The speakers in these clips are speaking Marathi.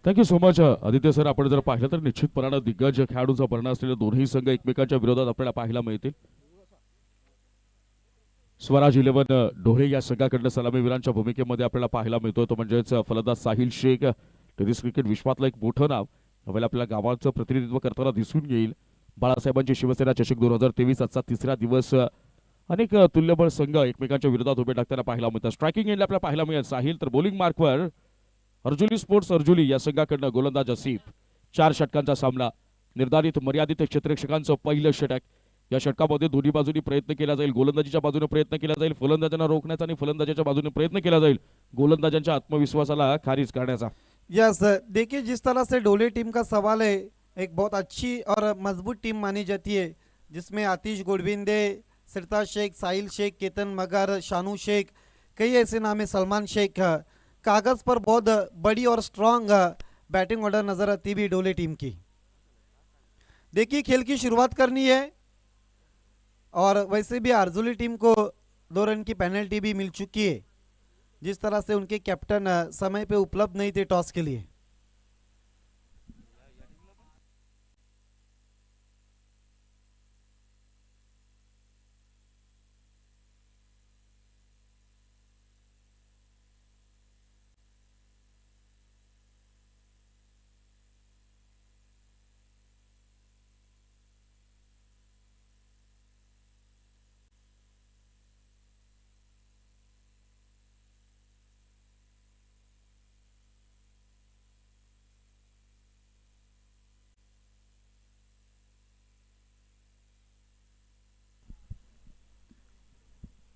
Thank you so much Aditya sir. आपण जर पाहिलं तर निश्चितपणानं दिग्गज खेळाडूंचा भरणा असलेले दोन्ही संघ एकमेकांच्या विरोधात आपल्याला पाहायला मिळतील. स्वराज 11 ढोळे या संघाकडनं सलामीवीरांच्या भूमिकेमध्ये आपल्याला पाहायला मिळतोय तो म्हणजेच फलंदाज साहिल शेख. टेनिस क्रिकेट विश्वातलं एक मोठं नाव यावेळेला आपल्या गावाचं प्रतिनिधित्व करताना दिसून येईल. बाळासाहेबांची शिवसेना चषक 2023 आजचा तिसरा दिवस. अनेक तुल्यबळ संघ एकमेकांच्या विरोधात उभे टाकताना पाहायला मिळतात. स्ट्रायकिंग एंडला आपल्याला पाहायला मिळेल साहिल, तर बॉलिंग मार्कवर अर्जुली स्पोर्ट्स अर्जुली या संघाकडनं गोलंदाज आसिफ. 4 षटकांचा सामना. निर्धारित मर्यादित क्षेत्ररक्षकांचं पहिलं षटक. या षटकामध्ये दोन्ही बाजूनी प्रयत्न केला जाईल. गोलंदाजीच्या बाजूने प्रयत्न केला जाईल फलंदाजांना रोखण्याचा आणि फलंदाजाच्या बाजूने प्रयत्न केला जाईल गोलंदाजांच्या आत्मविश्वासाला खारिज करण्याचा. यस, देखिए जिस तरह से ढोले टीम का सवाल है, एक बहुत अच्छी और मजबूत टीम मानी जाती है जिसमें आतिश गोडविंदे, सिरताज शेख, साहिल शेख, केतन मगर, शानू शेख, कई ऐसे नाम है, सलमान शेख. कागज पर बहुत बड़ी और स्ट्रांग बैटिंग ऑर्डर नजर आती भी ढोले टीम की. देखिए खेल की शुरुआत करनी है और वैसे भी अर्जुली टीम को 2 रन की पेनल्टी भी मिल चुकी है जिस तरह से उनके कैप्टन समय पे उपलब्ध नहीं थे टॉस के लिए.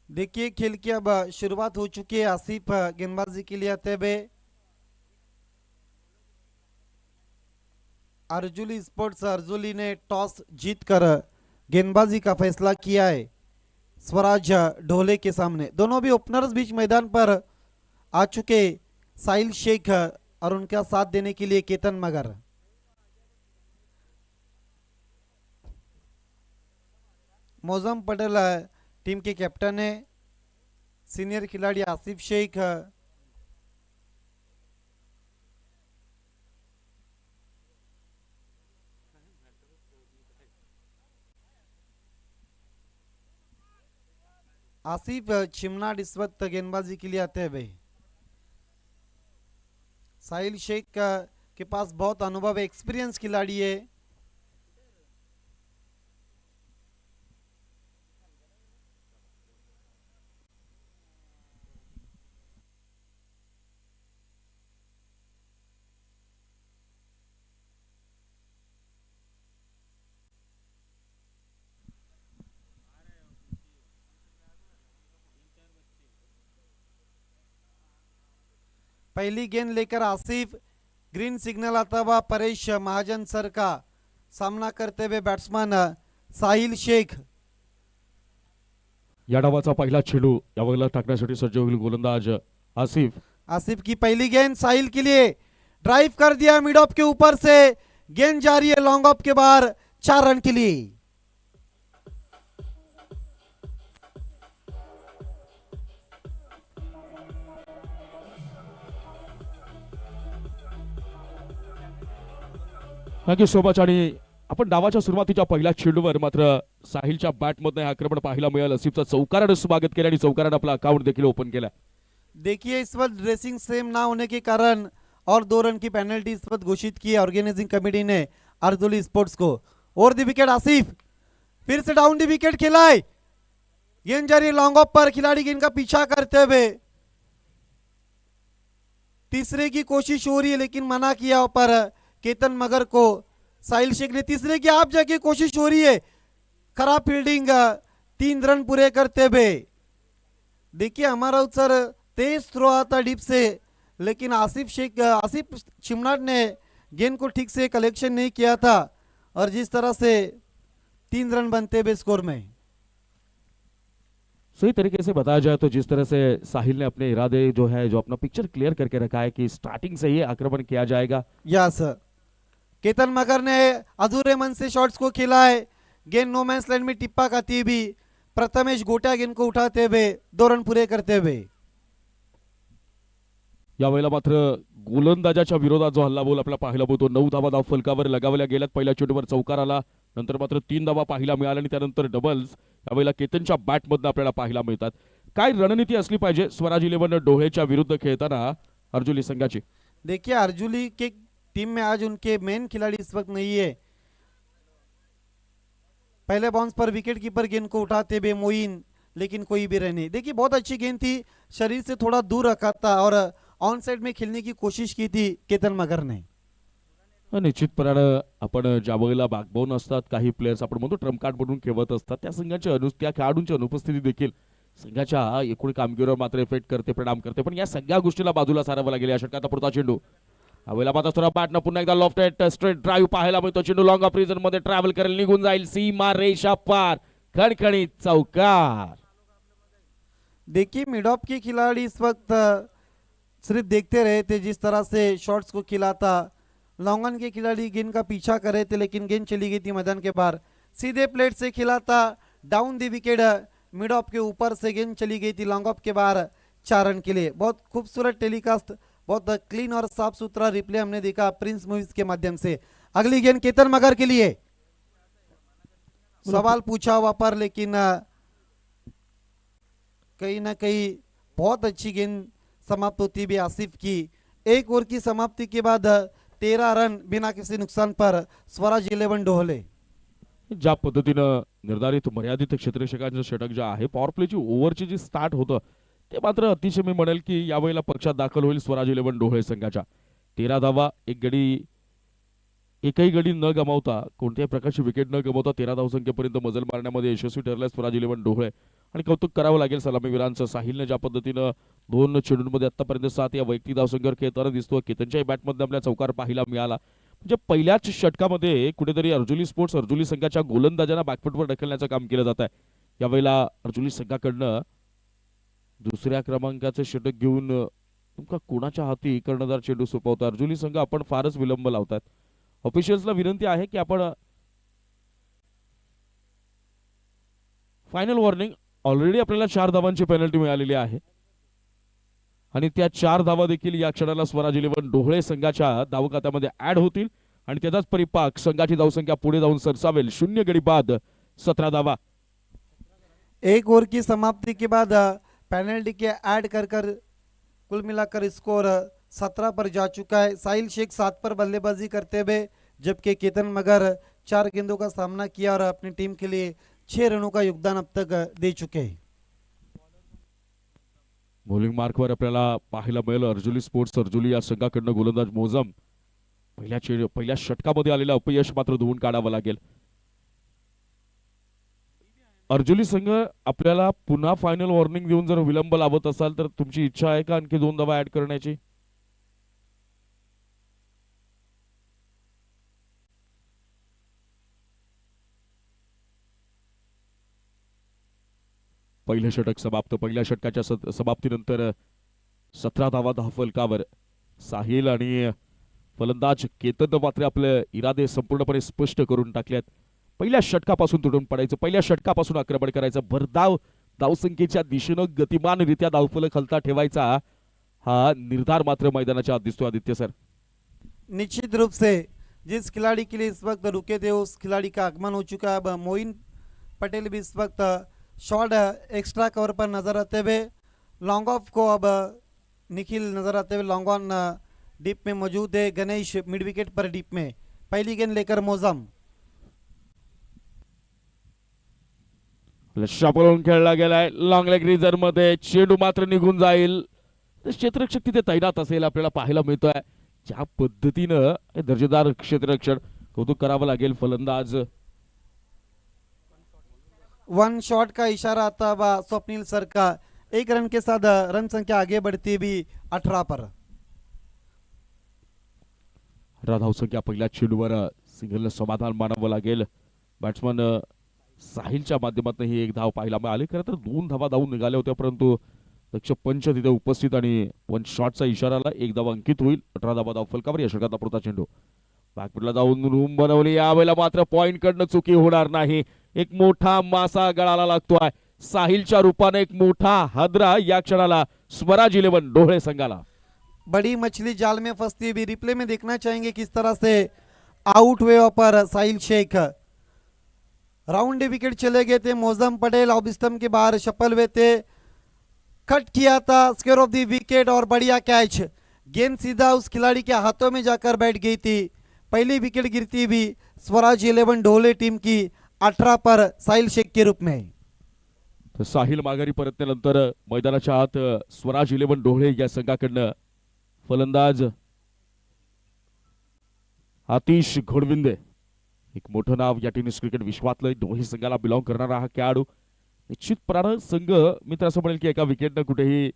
देखिए खेल की अब शुरुआत हो चुकी है. आसिफ गेंदबाजी के लिए आते हुए. अर्जुली स्पोर्ट्स अर्जुली ने टॉस जीतकर गेंदबाजी का फैसला किया है स्वराज ढोले के सामने. दोनों भी ओपनर्स बीच मैदान पर आ चुके. साहिल शेख और उनका साथ देने के लिए केतन मगर. मौजम पटेल टीम के कैप्टन है. सीनियर खिलाड़ी आसिफ शेख. आसिफ चिमनाट इस वक्त गेंदबाजी के लिए आते हुए. साहिल शेख के पास बहुत अनुभव है, एक्सपीरियंस खिलाड़ी है. पहली गेंद लेकर आसिफ. ग्रीन सिग्नल आता हुआ परेश महाजन सर का सामना करते हुए बैट्समैन साहिल शेख. या डावाचा पहिला चेंडू यावेळेला टाकण्यासाठी सज्ज होईल गोलंदाज आसिफ. आसिफ की पहली गेंद साहिल के लिए. ड्राइव कर दिया मिड ऑफ के ऊपर से. गेंद जा रही है लॉन्ग ऑफ के बाहर 4 रन के लिए. Thank you so much. आणि आपण डावाच्या सुरुवातीच्या पहिल्या चेंडूवर मात्र साहिलच्या बॅटमधनं आक्रमण पाहायला मिळालं. आसिफचं चौकारानं स्वागत केलं आणि चौकारानं आपला अकाउंट देखील ओपन केला. देखिए इस वक्त ड्रेसिंग सेम ना होने के कारण और 2 रन की पेनल्टी इस वक्त घोषित की ऑर्गेनाइजिंग कमेटी ने अर्जुली स्पोर्ट्स को. और दी विकेट आसिफ. फिर से डाउन दी विकेट खेला है. गेंद जा रही है लॉन्ग ऑफ पर. खिलाड़ी गेंद का पीछा करते हुए. तीसरे की कोशिश हो रही है लेकिन मना किया पर केतन मगर को. साहिल शेख ने तीसरे की आप जाके कोशिश हो रही है. खराब फील्डिंग. 3 रन पूरे करते हुए. देखिए हमारा उत्तर तेज थ्रो आता डीप से लेकिन आसिफ चिमनाट ने गेंद को ठीक से कलेक्शन नहीं किया था और जिस तरह से 3 रन बनते हुए स्कोर में. सही तरीके से बताया जाए तो जिस तरह से साहिल ने अपने इरादे जो है जो अपना पिक्चर क्लियर करके रखा है कि स्टार्टिंग से ही आक्रमण किया जाएगा. यस, केतन मगर ने अधूरे मन से शॉट्स को खेला है. गेंद नो मैंस लैंड में टिप्पा खाती भी. प्रथमेश गोट्या गेंद को उठाते हुए 2 रन पूरे करते हुए. यावेळेला मात्र गोलंदाजाच्या विरोधात जो हल्लाबोल आपल्याला पाहायला मिळतो, 9 धावा धाव फलकावर लगावल्या गेल्यात. पहिल्या चेंडूवर चौकार आला, नंतर मात्र 3 धावा पाहायला मिळाल्या आणि त्यानंतर डबल्स यावेळेला केतनच्या बॅटमधनं आपल्याला पाहायला मिळतात. काय रणनीती असली पाहिजे स्वराज 11 डोळेच्या विरुद्ध खेळताना अर्जुली संघाची? देखिए अर्जुली के टीम में आज उनके मेन खिलाड़ी इस वक्त नहीं है। पहले बाउंस पर विकेट कीपर गेंद को उठाते हुए मोइन, लेकिन कोई भी रन नहीं। देखिए बहुत अच्छी गेंद थी, शरीर से थोड़ा दूर रखा था और ऑन साइड में खेलने की कोशिश की थी केतन मगर ने। निश्चितपणे आपण ज्या वेळेला बॅकबोन असतात, काही प्लेयर्स आपण म्हणतो ट्रम्प कार्ड म्हणून खेळत असतात, त्या संघाच्या त्या खेळाडूंची अनुपस्थिती देखील संघाच्या एकूण कामगिरीवर मात्र इफेक्ट करते, परिणाम करते. पण या सगळ्या गोष्टीला बाजूला सारावं लागेल. या षटकाचा पुढचा चेंडू यावेळेला मात्र थोडा बॅटनं पुन्हा एकदा लॉफ्टेड स्ट्रेट ड्राईव्ह पाहायला मिळतो. चेंडू लॉंग ऑफ रिजन मध्ये ट्रॅव्हल करेल, निघून जाईल सीमा रेषा पार, खणखणीत चौकार. देखिए मिड ऑफ के खिलाड़ी इस वक्त सिर्फ देखते रहे थे जिस तरह से शॉट्स को खिलाता। लॉन्ग ऑन के खिलाड़ी गेंद का पीछा कर रहे थे, लेकिन गेंद चली गई थी मैदान के बाहर। सीधे प्लेट से खिलाता, down the wicket, mid off के ऊपर से गेंद चली गई थी लॉन्ग ऑफ के बाहर 4 रन के लिए। बहुत खूबसूरत टेलीकास्ट, बहुत क्लीन और साफ सुथरा रिप्ले हमने देखा प्रिंस मूवीज के माध्यम से। अगली गेंद केतन मगर के लिए, सवाल पूछा हुआ पर, लेकिन कहीं ना कहीं बहुत अच्छी गेंद समाप्त होती भी आसिफ की। एक ओवर की समाप्ति के बाद 13 रन बिना किसी नुकसान पर स्वराज 11 डोहले। ज्या पद्धतीनं निर्धारित मर्यादित क्षेत्ररक्षकांचं षटक जे आहे, पॉवर प्लेची ओव्हरची जी स्टार्ट होतं ते मात्र अतिशय मी म्हणेल की यावेळेला पक्षात दाखल होईल स्वराज 11 डोळे संघाच्या. 13 धावा, एकही गडी न गमावता, कोणत्याही प्रकारची विकेट न गमावता 13 धावसंख्येपर्यंत मजल मारण्यामध्ये यशस्वी ठरलाय स्वराज 11 डोळे. आणि कौतुक करावं लागेल सलामीवीरांचं. साहिलने ज्या पद्धतीनं 2 चेंडूंमध्ये आतापर्यंत 7 या वैयक्तिक धावसंख्येवर खेळताना दिसतो. केतनच्याही बॅटमध्ये आपल्या चौकार पाहायला मिळाला. म्हणजे पहिल्याच षटकामध्ये कुठेतरी अर्जुली स्पोर्ट्स अर्जुली संघाच्या गोलंदाजांना बॅकफुटवर ढकलण्याचं काम केलं जात आहे. यावेळेला अर्जुली संघाकडनं दुसऱ्या क्रमांकाचे षटक घेऊन तुमका कोणाच्या हाती कर्णधार चेंडू सोपवता. अर्जुली संघ आपण फारच विलंब लावतात. ऑफिशियल्सला विनंती आहे की आपण फायनल वॉर्निंग, ऑलरेडी आपल्याला 4 धावांची पेनल्टी मिळालेली आहे आणि त्या 4 धावा देखील या क्षणाला स्वराज 11 डोहळे संघाच्या धावखात्यामध्ये ऍड होतील आणि त्याचाच परिपाक संघाची धावसंख्या पुढे जाऊन सरसावेल. 0 गडी बाद 17 धावा. एक ओवर की समाप्ति के बाद पेनल्टी के ऐड कर कुल मिलाकर स्कोर 17 पर जा चुका है। साहिल शेख 7 पर बल्लेबाजी करते हुए, जबकि केतन मगर 4 गेंदों का सामना किया और अपनी टीम के लिए 6 रनों का योगदान अब तक दे चुके हैं। बॉलिंग मार्कवर आपल्याला पाहायला मिळेल अर्जुली स्पोर्ट्स अर्जुली या संघाकडनं गोलंदाज मोजम. पहिल्या षटकामध्ये आलेलं अपयश मात्र धुवून काढावं लागेल. अर्जुली संघ आपल्याला पुन्हा फायनल वॉर्निंग देऊन जर विलंब लावत असाल तर तुमची इच्छा आहे का आणखी 2 धावा ऍड करण्याची? पहिलं षटक समाप्त. पहिल्या षटकाच्या समाप्तीनंतर 17 धावा धावफलकावर. साहिल आणि फलंदाज केतन मात्र आपले इरादे संपूर्णपणे स्पष्ट करून टाकलेत. पहिल्या षटकापासून तुटून पडायचं, पहिल्या षटकापासून आक्रमण करायचं, भरधाव धावसंख्येच्या दिशेनं गतिमानरित्या धावफलक हलता ठेवायचा हा निर्धार मात्र मैदानाच्या आत दिसतो. आदित्य सर, निश्चित रूप से जिस खिलाड़ी के लिए इस वक्त रुके थे उस खिलाड़ी का आगमन हो चुका है। अब मोइन पटेल भी इस वक्त शॉर्ट एक्स्ट्रा कवर पर नजर आते हुए, लॉन्ग ऑफ को अब निखिल नजर आते हुए लॉन्ग ऑन डीप में मौजूद है। गणेश मिड विकेट पर डीप में, पहली गेंद लेकर मोजम। लक्षापळून खेळला गेलाय लॉंग लेग रिझर्व मध्ये. चेंडू मात्र निघून जाईल. क्षेत्ररक्षक तिथे तैनात असेल आपल्याला पाहायला मिळतोय. ज्या पद्धतीनं दर्जेदार क्षेत्ररक्षण, कौतुक करावं लागेल. फलंदाज 1 शॉट का इशारा आता हुआ स्वप्निल सर का। 1 रन के साथ रन संख्या आगे बढ़ती भी 18 पर। धावसंख्या पहिल्या चेंडूवर सिंगलनं समाधान मानावं लागेल. बॅट्समन साहिलच्या माध्यमातून ही 1 धाव पाहायला मिळाली. खरं तर 2 धावा धावून निघाल्या होत्या, परंतु लक्ष पंच तिथे उपस्थित आणि 1 शॉटचा इशारा आला. 1 धाव अंकित होईल. 18 धावा धाव फलकावर. या षटकाचा पुढचा चेंडू बॅकफुटला जाऊन रूम बनवली. यावेळेला मात्र पॉइंट कडनं चुकी होणार नाही. एक मोठा मासा गळाला लागतोय. साहिलच्या रूपाने एक मोठा हादरा या क्षणाला स्वराज 11 डोळे संघाला. बड़ी मछली जाल में फंसती हुई। रिप्ले में देखना चाहेंगे किस तरह से आउट हुए पर साहिल शेख। राउंड विकेट चले गए थे। मौजम पटेल ऑफ स्टंप के बाहर सफल हुए थे। कट किया था स्क्वायर ऑफ द विकेट और बढ़िया कैच। गेंद सीधा उस खिलाड़ी के हाथों में जाकर बैठ गई थी। पहली विकेट गिरती हुई स्वराज 11 ढोले टीम की 18 पर साहिल शेख के रूप में। तर साहिल माघारी परतल्यानंतर मैदानाच्या आत स्वराज 11 डोळे या संघाकडनं फलंदाज आतिश घोडविंदे, एक मोठं नाव या टेनिस क्रिकेट विश्वातलं, दोन्ही संघाला बिलॉंग करणारा हा खेळाडू। निश्चितपणानं संघ मी तर असं म्हणेल की एका विकेटनं कुठेही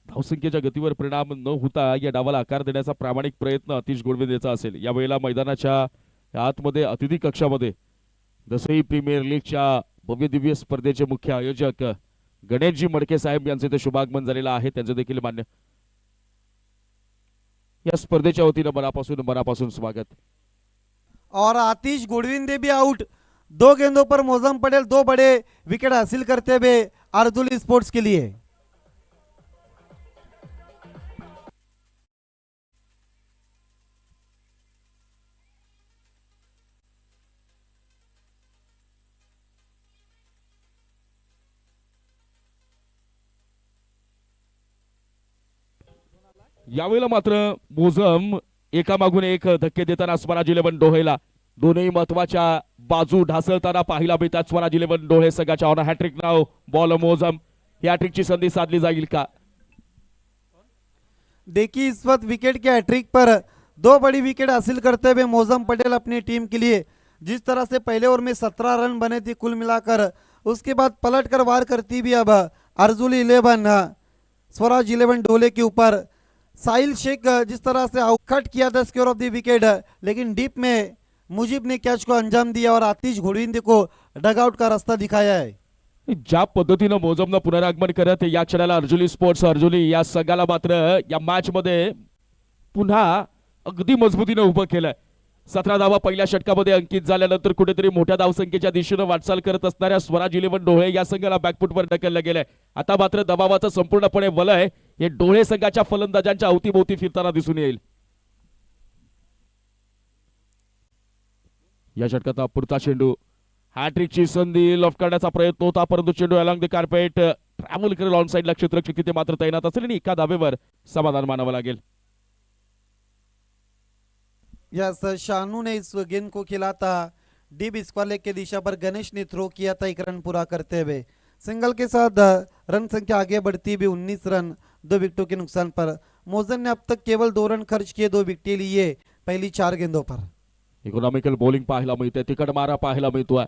धावसंख्येच्या गतीवर परिणाम न होता या डावाला आकार देण्याचा प्रामाणिक प्रयत्न आतिश घोडविंदेचा असेल। यावेळेला मैदानाच्या आतमध्ये अतिथी कक्षामध्ये दसई प्रीमियर लीगच्या भव्य दिव्य स्पर्धेचे मुख्य आयोजक गणेशजी मडके साहेब यांचे ते शुभागमन झालेलं आहे, त्यांचं देखील मान्य या स्पर्धेच्या वतीनं मनापासून स्वागत। और आतिश गोडविंदे भी आउट। 2 गेंदों पर मौजम पटेल 2 बड़े विकेट हासिल करते हुए अर्जुली स्पोर्ट्स के लिए। यावेळेला मात्र मोजम एकामागून एक धक्के देताना स्वराज 11 डोळेला दोन्ही महत्वाच्या बाजू ढासळताना पाहायला मिळतात। स्वराज 11 डोळे संघाच्या ऑन हॅट्रिक नाव बॉल मोजम, हॅट्रिकची संधी साधली जाईल का? देखिए इस वक्त विकेट के हैट्रिक पर 2 बड़ी विकेट हासिल करते हुए मौजम पटेल अपनी टीम के लिए जिस तरह से पहले ओवर में 17 रन बने थे कुल मिलाकर, उसके बाद पलट कर वार करती भी अब अर्जुली 11 स्वराज 11 डोले के ऊपर। साहिल शेख जिस तरह से कट किया था स्क्वायर ऑफ द विकेट, लेकिन डीप में मुजीब ने कैच को अंजाम दिया और आतिश घोडविंदे को डगआउट का रास्ता दिखाया है। ज्या पद्धतीनं मोजमनं पुनरागमन करत या क्षणाला अर्जुली स्पोर्ट्स अर्जुली या संघाला मात्र या मॅच मध्ये पुन्हा अगदी मजबूतीने उभं केलंय। 17 धावा पहिल्या षटकामध्ये अंकित झाल्यानंतर कुठेतरी मोठ्या धावसंख्येच्या दिशेने वाटचाल करत असणाऱ्या स्वराज 11 डोळे या संघाला बॅकफुटवर ढकललं गेलंय। आता मात्र दबावाचं संपूर्णपणे वलय हे डोळे संघाच्या फलंदाजांच्या अवतीभोवती फिरताना दिसून येईल। या षटकात अपुरता चेंडू, हॅट्रिकची संधी लॉफ्ट करण्याचा प्रयत्न होता, परंतु चेंडू अलॉंग द कार्पेट ट्रॅव्हल करेल ऑन साइडला क्षेत्ररक्षक तिथे मात्र तैनात असेल आणि एका धावेवर समाधान मानावं लागेल। यस, शानू ने इस गेंद को खेला था डीप स्क्वायर की दिशा पर, गणेश ने थ्रो किया था 1 रन पूरा करते हुए। सिंगल के साथ रन संख्या आगे बढ़ती भी 19 रन 2 विकेटों के नुकसान पर। मोजन ने अब तक केवल 2 रन खर्च किए, 2 विकेट लिए पहली 4 गेंदों पर। इकॉनॉमिकल बॉलिंग पाहायला मिळते, तिकड मारा पाहायला मिळतोय।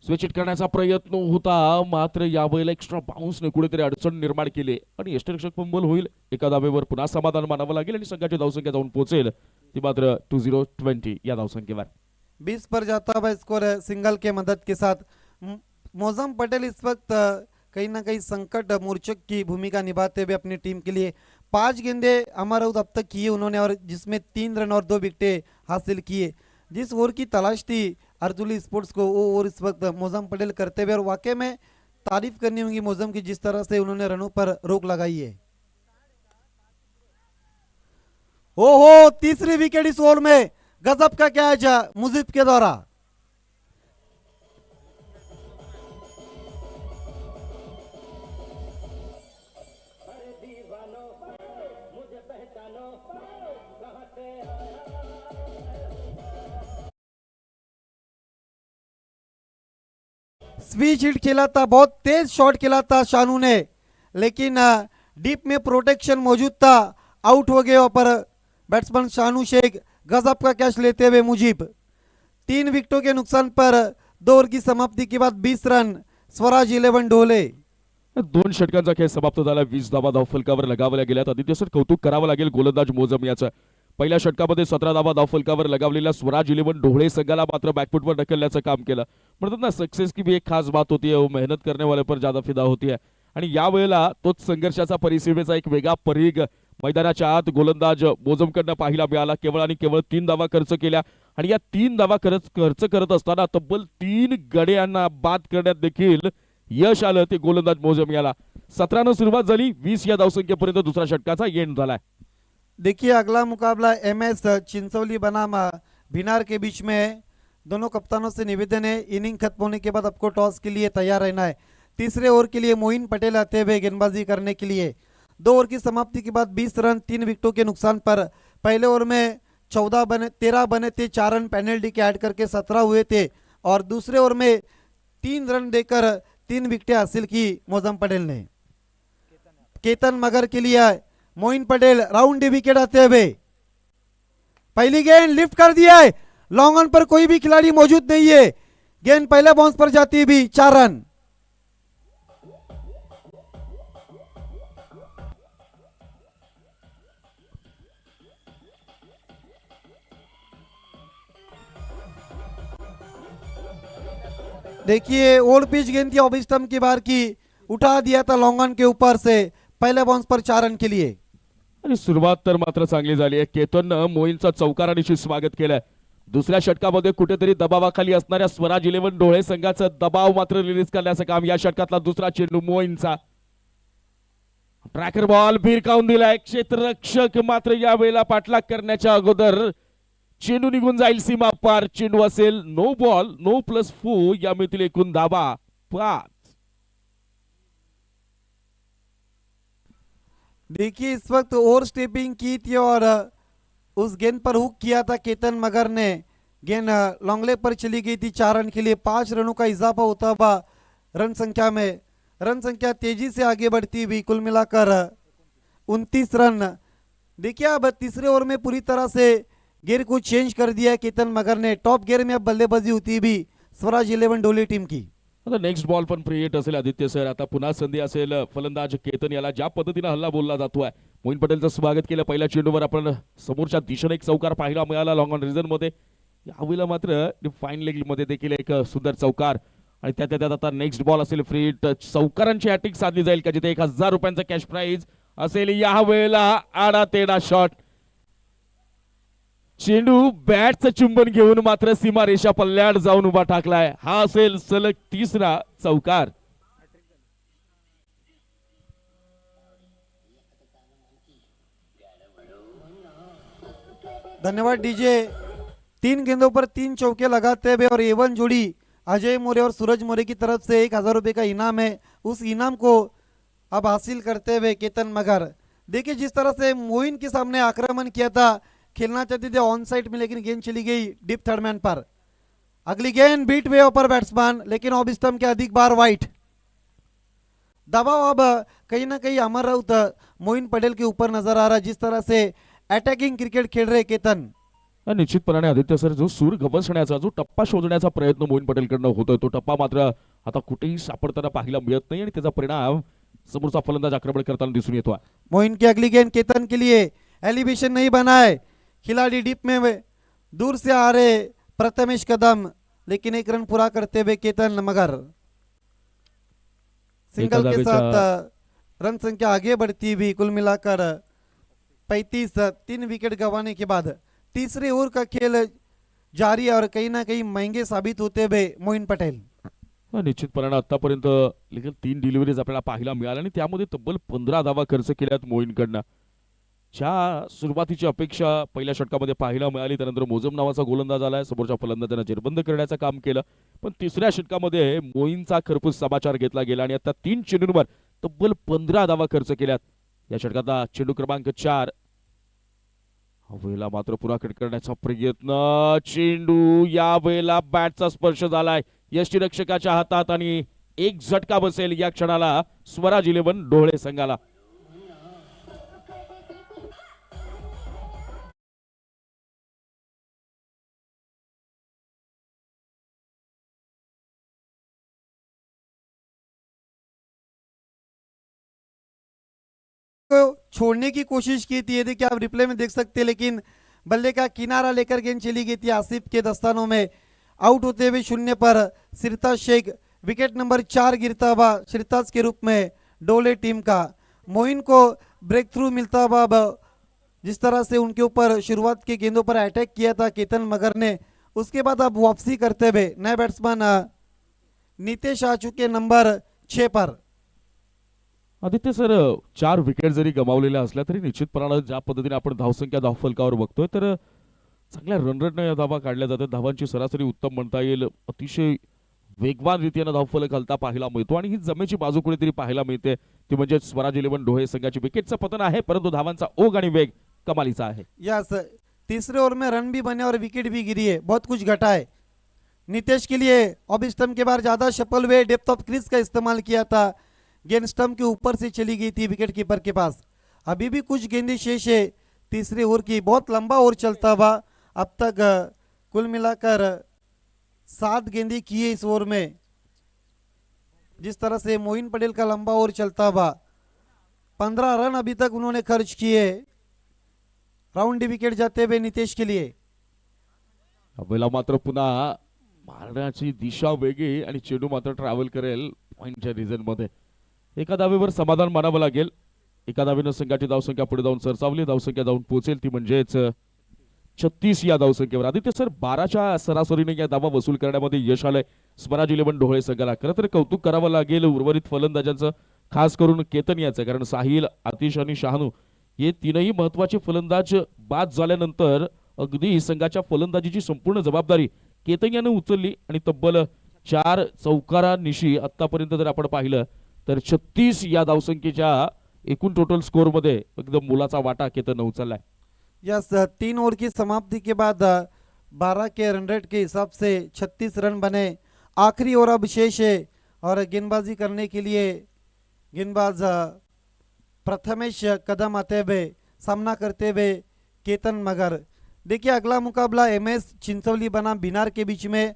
स्विच हिट करण्याचा प्रयत्न होता, मात्र यावेळेला एक्स्ट्रा बाउन्सने कुठेतरी अडचण निर्माण केली आणि यष्टिरक्षक फंबल होईल। एका धावेवर पुन्हा समाधान मानावं लागेल आणि संघाची धावसंख्या जाऊन पोहोचेल ती मात्र 2020 या धावसंख्येवर। 20 पर जाता हुआ स्कोर है सिंगल के मदद के साथ। मौजम पटेल इस वक्त कहीं ना कहीं संकट मोर्चक की भूमिका निभाते हुए अपनी टीम के लिए 5 गेंदे अमरउद अब तक किए उन्होंने, और जिसमें 3 रन और 2 विकेटें हासिल किए। जिस ओवर की तलाश थी अर्जुली स्पोर्ट्स को, वो ओवर इस वक्त मौजम पटेल करते हुए, और वाकई में तारीफ करनी होगी मौजम की जिस तरह से उन्होंने रनों पर रोक लगाई है। ओहो, तीसरी विकेट इस ओवर में, गजब का कैच मुजीब के द्वारा। स्विच हिट खेला था, बहुत तेज शॉट खेला था शानू ने, लेकिन डीप में प्रोटेक्शन मौजूद था। आउट हो गए पर बैट्समैन शानू शेख, गजब का कैच लेते हुए मुजीब। 3 विकेटों के नुकसान पर 2 ओवर की समाप्ति के बाद 20 रन स्वराज 11 डोले। 2 षटकांचा खेळ समाप्त झाला, 20 धावा धावफलकावर लगावल्या गेल्यात। आदित्य सर, कौतुक करावं लागेल गोलंदाज मोजम याचं। पहिल्या षटकामध्ये 17 धावा धावफलकावर लगावलेल्या स्वराज 11 डोळे संघाला मात्र बॅकफुटवर ढकलण्याचं काम केलं। म्हणतात ना, सक्सेस की भी एक खास बात होती है, वो मेहनत करने वाले पर ज्यादा फिदा होती है। आणि यावेळेला तोच संघर्षाचा परिसीमेचा एक वेगळा परीघ मैदानाच्या आत गोलंदाज मोजमकडनं पाहायला मिळाला। केवळ आणि केवळ 3 धावा खर्च केल्या आणि या 3 धावा खर्च करत असताना तब्बल 3 गड्यांना बाद करण्यात देखील यश आलं ते गोलंदाज मोजम याला. 17 सुरुवात झाली, 20 या धावसंख्येपर्यंत दुसऱ्या षटकाचा एंड झालाय. देखिए अगला मुकाबला एमएस चिंचोली बनाम भिनार के बीच में है। दोनों कप्तानों से निवेदन है इनिंग खत्म होने के बाद आपको टॉस के लिए तैयार रहना है। तीसरे ओवर के लिए मोइन पटेल आते हुए गेंदबाजी करने के लिए। 2 ओवर की समाप्ति के बाद 20 रन 3 विकेटों के नुकसान पर पहले ओवर में 13 बने थे, 4 रन पेनल्टी के ऐड करके 17 हुए थे और दूसरे ओवर में 3 रन देकर 3 विकेटें हासिल की मोजम पटेल ने। केतन मगर के लिए मोइन पटेल राउंड विकेट आते हुए पहली गेंद लिफ्ट कर दिया है, लॉन्ग ऑन पर कोई भी खिलाड़ी मौजूद नहीं है, गेंद पहले बाउंस पर जाती भी 4 रन। देखिए ओल्ड पिच गेंद थी ऑफ स्टंप की बार की, उठा दिया था लॉन्ग ऑन के ऊपर से, पहले बाउंस पर 4 रन के लिए। आणि सुरुवात तर मात्र चांगली झाली आहे. केतननं मोईनचा चौकारानिशी स्वागत केलंय. दुसऱ्या षटकामध्ये कुठेतरी दबावाखाली असणाऱ्या स्वराज 11 डोळे संघाचा दबाव मात्र रिलीज करण्याचं काम या षटकातला दुसरा चेंडू मोईनचा. ट्रॅकर बॉल भिरकावून दिलाय. क्षेत्ररक्षक मात्र या वेळेला पाठलाग करण्याच्या अगोदर चेंडू निघून जाईल सीमा पार. चेंडू असेल नो बॉल, नो प्लस 4 या मिळतील एकूण धावा 5. देखिए इस वक्त ओवर स्टेपिंग की थी और उस गेंद पर हुक किया था केतन मगर ने, गेंद लॉन्ग लेग पर चली गई थी 4 रन के लिए। 5 रनों का इजाफा होता हुआ रन संख्या में, रन संख्या तेजी से आगे बढ़ती हुई, कुल मिलाकर 29 रन। देखिए अब तीसरे ओवर में पूरी तरह से गियर को चेंज कर दिया केतन मगर ने। टॉप गियर में अब बल्लेबाजी होती भी स्वराज 11 डोले टीम की। आता नेक्स्ट बॉल पण प्रिएट असेल आदित्य सर. आता पुन्हा संधी असेल फलंदाज केतन याला. ज्या पद्धतीने हल्ला बोलला जातोय, मोईन पटेलचं स्वागत केलं. पहिल्या चेंडूवर आपण समोरच्या दिशेने एक चौकार पाहायला मिळाला लॉंग ऑन रिझन मध्ये. यावेळेला मात्र फाईन लेग मध्ये देखील एक सुंदर चौकार आणि त्यात आता नेक्स्ट बॉल असेल फ्री हिट. चौकारांची हॅट्रिक साधली जाईल का, जिथे 1000 रुपयांचा कॅश प्राइज असेल. या वेळेला आडा तेडा शॉट, चेंडू बॅटचं चुंबन घेऊन मात्र सीमा रेषा पल्ल्याड जाऊन उभा टाकलाय. हा असेल सलग तिसरा चौकार. धन्यवाद डीजे। 3 गेंदों पर 3 चौके लगाते हुए और एवन जोड़ी अजय मोरे और सूरज मोरे की तरफ से 1000 रुपए का इनाम है। उस इनाम को अब हासिल करते हुए केतन मगर, देखिए जिस तरह से मोइन के सामने आक्रमण किया था, खेलना चाहते थे ऑन साइड में, लेकिन गेंद चली गई डीप थर्ड मैन पर। अगली गेंद बीट वे ऊपर बैट्समैन, लेकिन ऑफ स्टंप के अधिक बार वाइट। दबाव अब कहीं ना कहीं अमर राउत मोइन पटेल के ऊपर नजर आ रहा है, जिस तरह से अटॅकिंग क्रिकेट खेळ रहे केतन। निश्चितपणाने आदित्य सर, जो सूर गवसण्याचा, जो टप्पा शोधण्याचा प्रयत्न मोईन पटेलकडनं होतोय, तो टप्पा मात्र आता कुठेही सापडताना पाहायला मिळत नाही आणि त्याचा परिणाम समोरचा फलंदाज आक्रमण करताना दिसून येतो. मोइन की अगली गेंद केतन के लिए, एलिवेशन नहीं बना है, खिलाड़ी डीप में दूर से आ रहे प्रथमेश कदम, लेकिन 1 रन पूरा करते हुए केतन मगर सिंगल के साथ रन संख्या आगे बढ़ती हुई, कुल मिलाकर 35। 3 विकेट गंवाने के बाद तीसरे ओवर का खेल जारी और कहीं ना कहीं महंगे साबित होते हुए मोइन पटेल। निश्चितपणाने आतापर्यंत लेकिन 3 डिलिव्हरीज आपल्याला पाहायला मिळाल्या आणि त्यामध्ये तब्बल 15 धावा खर्च केल्यात मोईनकडनं. ज्या सुरुवातीची अपेक्षा पहिल्या षटकामध्ये पाहायला मिळाली, त्यानंतर मोजम नावाचा गोलंदाज आलाय, समोरच्या फलंदाजांना जेरबंद करण्याचं काम केलं, पण तिसऱ्या षटकामध्ये मोईनचा खरपूस समाचार घेतला गेला आणि आता 3 चेंडूंवर तब्बल 15 धावा खर्च केल्यात. या षटकाचा चेंडू क्रमांक 4. वेळेला मात्र पुन्हा कट करण्याचा प्रयत्न, चेंडू या वेळेला बॅटचा स्पर्श झालाय यष्टीरक्षकाच्या हातात आणि एक झटका बसेल या क्षणाला स्वराज 11 डोळे संघाला. को छोड़ने की कोशिश की थी, ये देखिए आप रिप्ले में देख सकते हैं, लेकिन बल्ले का किनारा लेकर गेंद चली गई थी आसिफ के दस्तानों में। आउट होते हुए 0 पर सिरताज शेख, विकेट नंबर 4 गिरता हुआ सिरताज के रूप में डोले टीम का। मोइन को ब्रेक थ्रू मिलता हुआ, अब जिस तरह से उनके ऊपर शुरुआत के गेंदों पर अटैक किया था केतन मगर ने, उसके बाद अब वापसी करते हुए नए बैट्समैन नितेश आ चुके नंबर 6 पर। आदित्य सर, 4 विकेट जरी गमावलेल्या असल्या तरी निश्चितपणाने ज्या पद्धतीने आपण धावसंख्या धावफलकावर बघतोय तर चांगल्या रनरेटने या धावा काढल्या जातात. धावांची सरासरी उत्तम म्हणता येईल. अतिशय वेगवान रीतीने धावफलक घालता पाहायला मिळतो आणि ही जमेची बाजू कुठेतरी पाहायला मिळते ती म्हणजे स्वराज 11 ढोळे संघाची. विकेटचं पतन आहे परंतु धावांचा ओघ आणि वेग कमालीचा आहे. यस, तीसरे ओवर में रन भी बने और विकेट भी गिरी है, बहुत कुछ घटा है। नितेश के लिए ऑफ स्टंप के बाहर ज्यादा शफल हुए, डेप्थ ऑफ क्रीज का इस्तेमाल किया था, गेंद स्टंप के ऊपर से चली गई थी विकेट कीपर के पास। अभी भी कुछ गेंदें शेष है तीसरे ओवर की, बहुत लंबा ओवर चलता हुआ। अब तक कुल मिलाकर 7 गेंदें की है इस ओवर में। जिस तरह से मोइन पटेल का लंबा ओवर चलता हुआ, 15 रन अभी तक उन्होंने खर्च किए। राउंड विकेट जाते हुए नितेश के लिए। अबेला मात्र पुन्हा मारण्याची दिशा वेगळी आणि चेंडू मात्र ट्रॅव्हल करेल पॉइंटच्या रिजन मध्ये. एका धावेवर समाधान मानावं लागेल. एका धावेनं संघाची धावसंख्या पुढे जाऊन सरसावली, धावसंख्या जाऊन पोहोचेल ती म्हणजेच 36 या धावसंख्येवर. आदित्य सर, 12च्या सरासरीने या धावा वसूल करण्यामध्ये यश आलंय स्वराज 11 ढोळे संघाला. खरं तर कौतुक करावं लागेल उर्वरित फलंदाजांचं, खास करून केतन याचं, कारण साहिल, आतिश आणि शहानू हे तीनही महत्वाचे फलंदाज बाद झाल्यानंतर अगदी संघाच्या फलंदाजीची संपूर्ण जबाबदारी केतन यानं उचलली आणि तब्बल 4 चौकारांनिशी आतापर्यंत जर आपण पाहिलं तर 36 या धावसंख्येच्या एकूण टोटल स्कोर मध्ये एकदम मोलाचा वाटा केतन उचललाय. यस, 3 ओवर की समाप्ति के बाद 12 के रन रेट के हिसाब से 36 रन बने। आखिरी ओवर अब शेष है और गेंदबाजी करने के लिए गेंदबाज प्रथमेश कदम आते हुए सामना करते हुए केतन मगर। देखिए अगला मुकाबला MS चिंचवली बनाम बिनार के बीच में।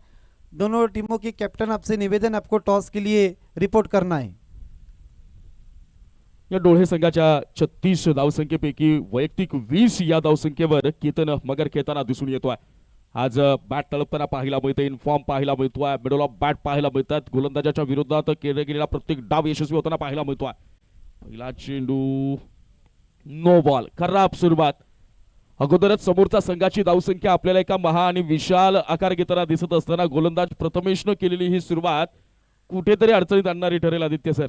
दोनों टीमों के कैप्टन आपसे निवेदन, आपको टॉस के लिए रिपोर्ट करना है। या डोळे संघाच्या 36 धावसंख्येपैकी वैयक्तिक 20 या धावसंख्येवर केतन मगर खेळताना दिसून येतोय. आज बॅट तळपताना पाहायला मिळते, इनफॉर्म पाहायला मिळतोय, मिडल ऑफ बॅट पाहायला मिळतात. गोलंदाजाच्या विरोधात केला गेलेला प्रत्येक डाव यशस्वी होताना पाहायला मिळतोय. पहिला चेंडू नो बॉल, खराब सुरुवात. अगोदरच समोरचा संघाची धावसंख्या आपल्याला एका महा आणि विशाल आकार घेताना दिसत असताना गोलंदाज प्रथमेशनं केलेली ही सुरुवात कुठेतरी अडचणीत आणणारी ठरेल. आदित्य सर,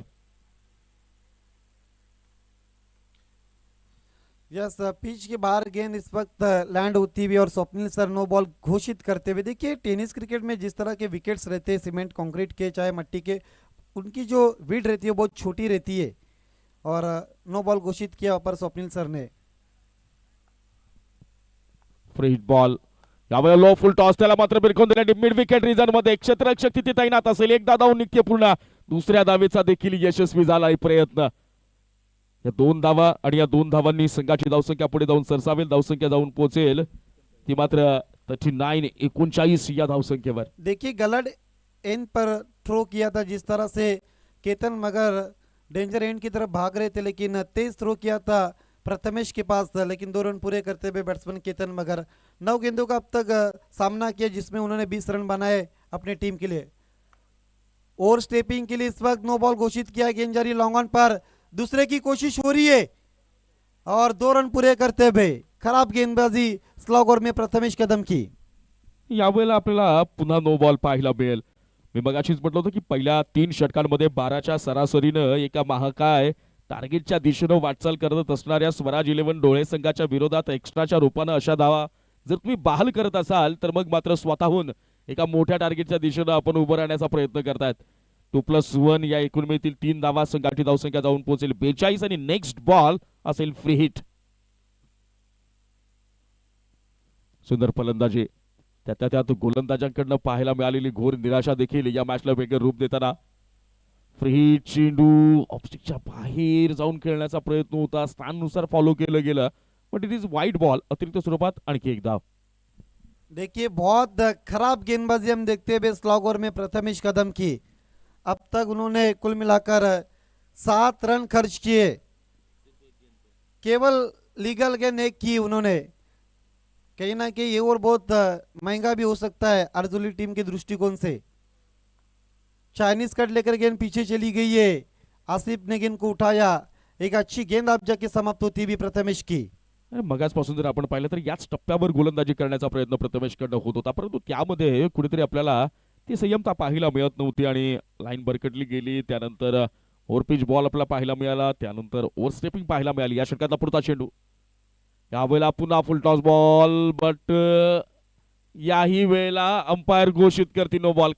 यस, पिच के बाहर गेंद इस वक्त लैंड होती हुई और स्वप्निल सर नो बॉल घोषित करते हुए। देखिए टेनिस क्रिकेट में जिस तरह के विकेट्स रहते हैं, सीमेंट कंक्रीट के चाहे मट्टी के, उनकी जो विड रहती है बहुत छोटी रहती है और नो बॉल घोषित किया पर स्वप्निल सर ने। फ्री हिट बॉल, यावेळेला लो फुल टॉस, त्याला मात्र बिरकून देण्यात मिड विकेट रिजन मध्ये क्षेत्ररक्षक तिथे तैनात असेल. एकदा धावून निघते पूर्ण, दुसऱ्या धावेचा देखील यशस्वी झाला प्रयत्न. या 2 धावा आणि या 2 धावांनी संघाची धावसंख्या पुढे जाऊन सरसावेल, धावसंख्या जाऊन पोहोचेल ती मात्र 39 या धावसंख्येवर. देखिए गलत एंड पर थ्रो किया था, जिस तरह से केतन मगर डेंजर एंड की तरफ भाग रहे थे, लेकिन तेज थ्रो किया था प्रथमेश के पास था, लेकिन 2 रन पूरे करते हुए बैट्समैन केतन मगर 9 गेंदों का अब तक सामना किया, जिसमें उन्होंने 20 रन बनाए अपनी टीम के लिए। ओवर स्टेपिंग के लिए इस वक्त नो बॉल घोषित किया, गेंद जारी लॉन्ग ऑन पर, दूसरे की कोशिश हो रही है और 2 रन पूरे करते हुए खराब गेंदबाजी स्लॉग ओवर में प्रथमेश कदम की। यावेळेला आपल्याला पुन्हा नो बॉल पाहायला मिळेल. मी मगाशीच म्हटलं होतं की पहिल्या 3 षटकांमध्ये 12च्या सरासरीनं एका महाकाय टार्गेटच्या दिशेनं वाटचाल करत असणाऱ्या स्वराज 11 डोळे संघाच्या विरोधात एक्स्ट्राच्या रूपानं अशा धावा जर तुम्ही बहाल करत असाल तर मग मात्र स्वतःहून एका मोठ्या टार्गेटच्या दिशेनं आपण उभं राहण्याचा प्रयत्न करतायत. 2+1 या एकूण मिळतील 3 धावा, संघाची धावसंख्या जाऊन पोहोचेल 42 आणि नेक्स्ट बॉल असेल फ्री हिट. सुंदर फलंदाजी, त्यात गोलंदाजांकडनं पाहायला मिळालेली घोर निराशा देखील या मॅचला वेगळं रूप देताना. फ्री हिट चेंडू ऑफस्टिकच्या बाहेर जाऊन खेळण्याचा प्रयत्न होता, स्थानानुसार फॉलो केलं गेलं, बट इट इज वाईट बॉल. अतिरिक्त स्वरूपात आणखी एक धाव. देखिए बहुत खराब गेंदबाजी हम देखते हुए स्लॉग ओवर में प्रथमेश कदम की। अब तक उन्होंने कुल मिलाकर 7 रन खर्च किए, केवल लीगल गेंद 1 की उन्होंने। कहीं ना कहीं ये ओवर बहुत महंगा भी हो सकता है अर्जुली टीम के दृष्टिकोण से। चाइनीज कट लेकर गेंद पीछे चली गई है, आसिफ ने गेंद को उठाया, एक अच्छी गेंद अब जाके समाप्त होती भी प्रथमेश की। मगासपासून जर आपण पाहिलं तर याच टप्प्यावर गोलंदाजी करण्याचा प्रयत्न प्रथमेशकडनं होत होता, परंतु त्यामध्ये कुठेतरी आपल्याला ती संयमता पाहायला मिळत नव्हती आणि लाईन बरकटली गेली. त्यानंतर ओव्हरपिच बॉल आपल्याला पाहायला मिळाला. त्यानंतर ओव्हर स्टेपिंग पाहायला मिळाली. या षटकातला पुढचा चेंडू, यावेळेला पुन्हा फुल टॉस बॉल, बट याही वेळेला अंपायर घोषित करते नो बॉल.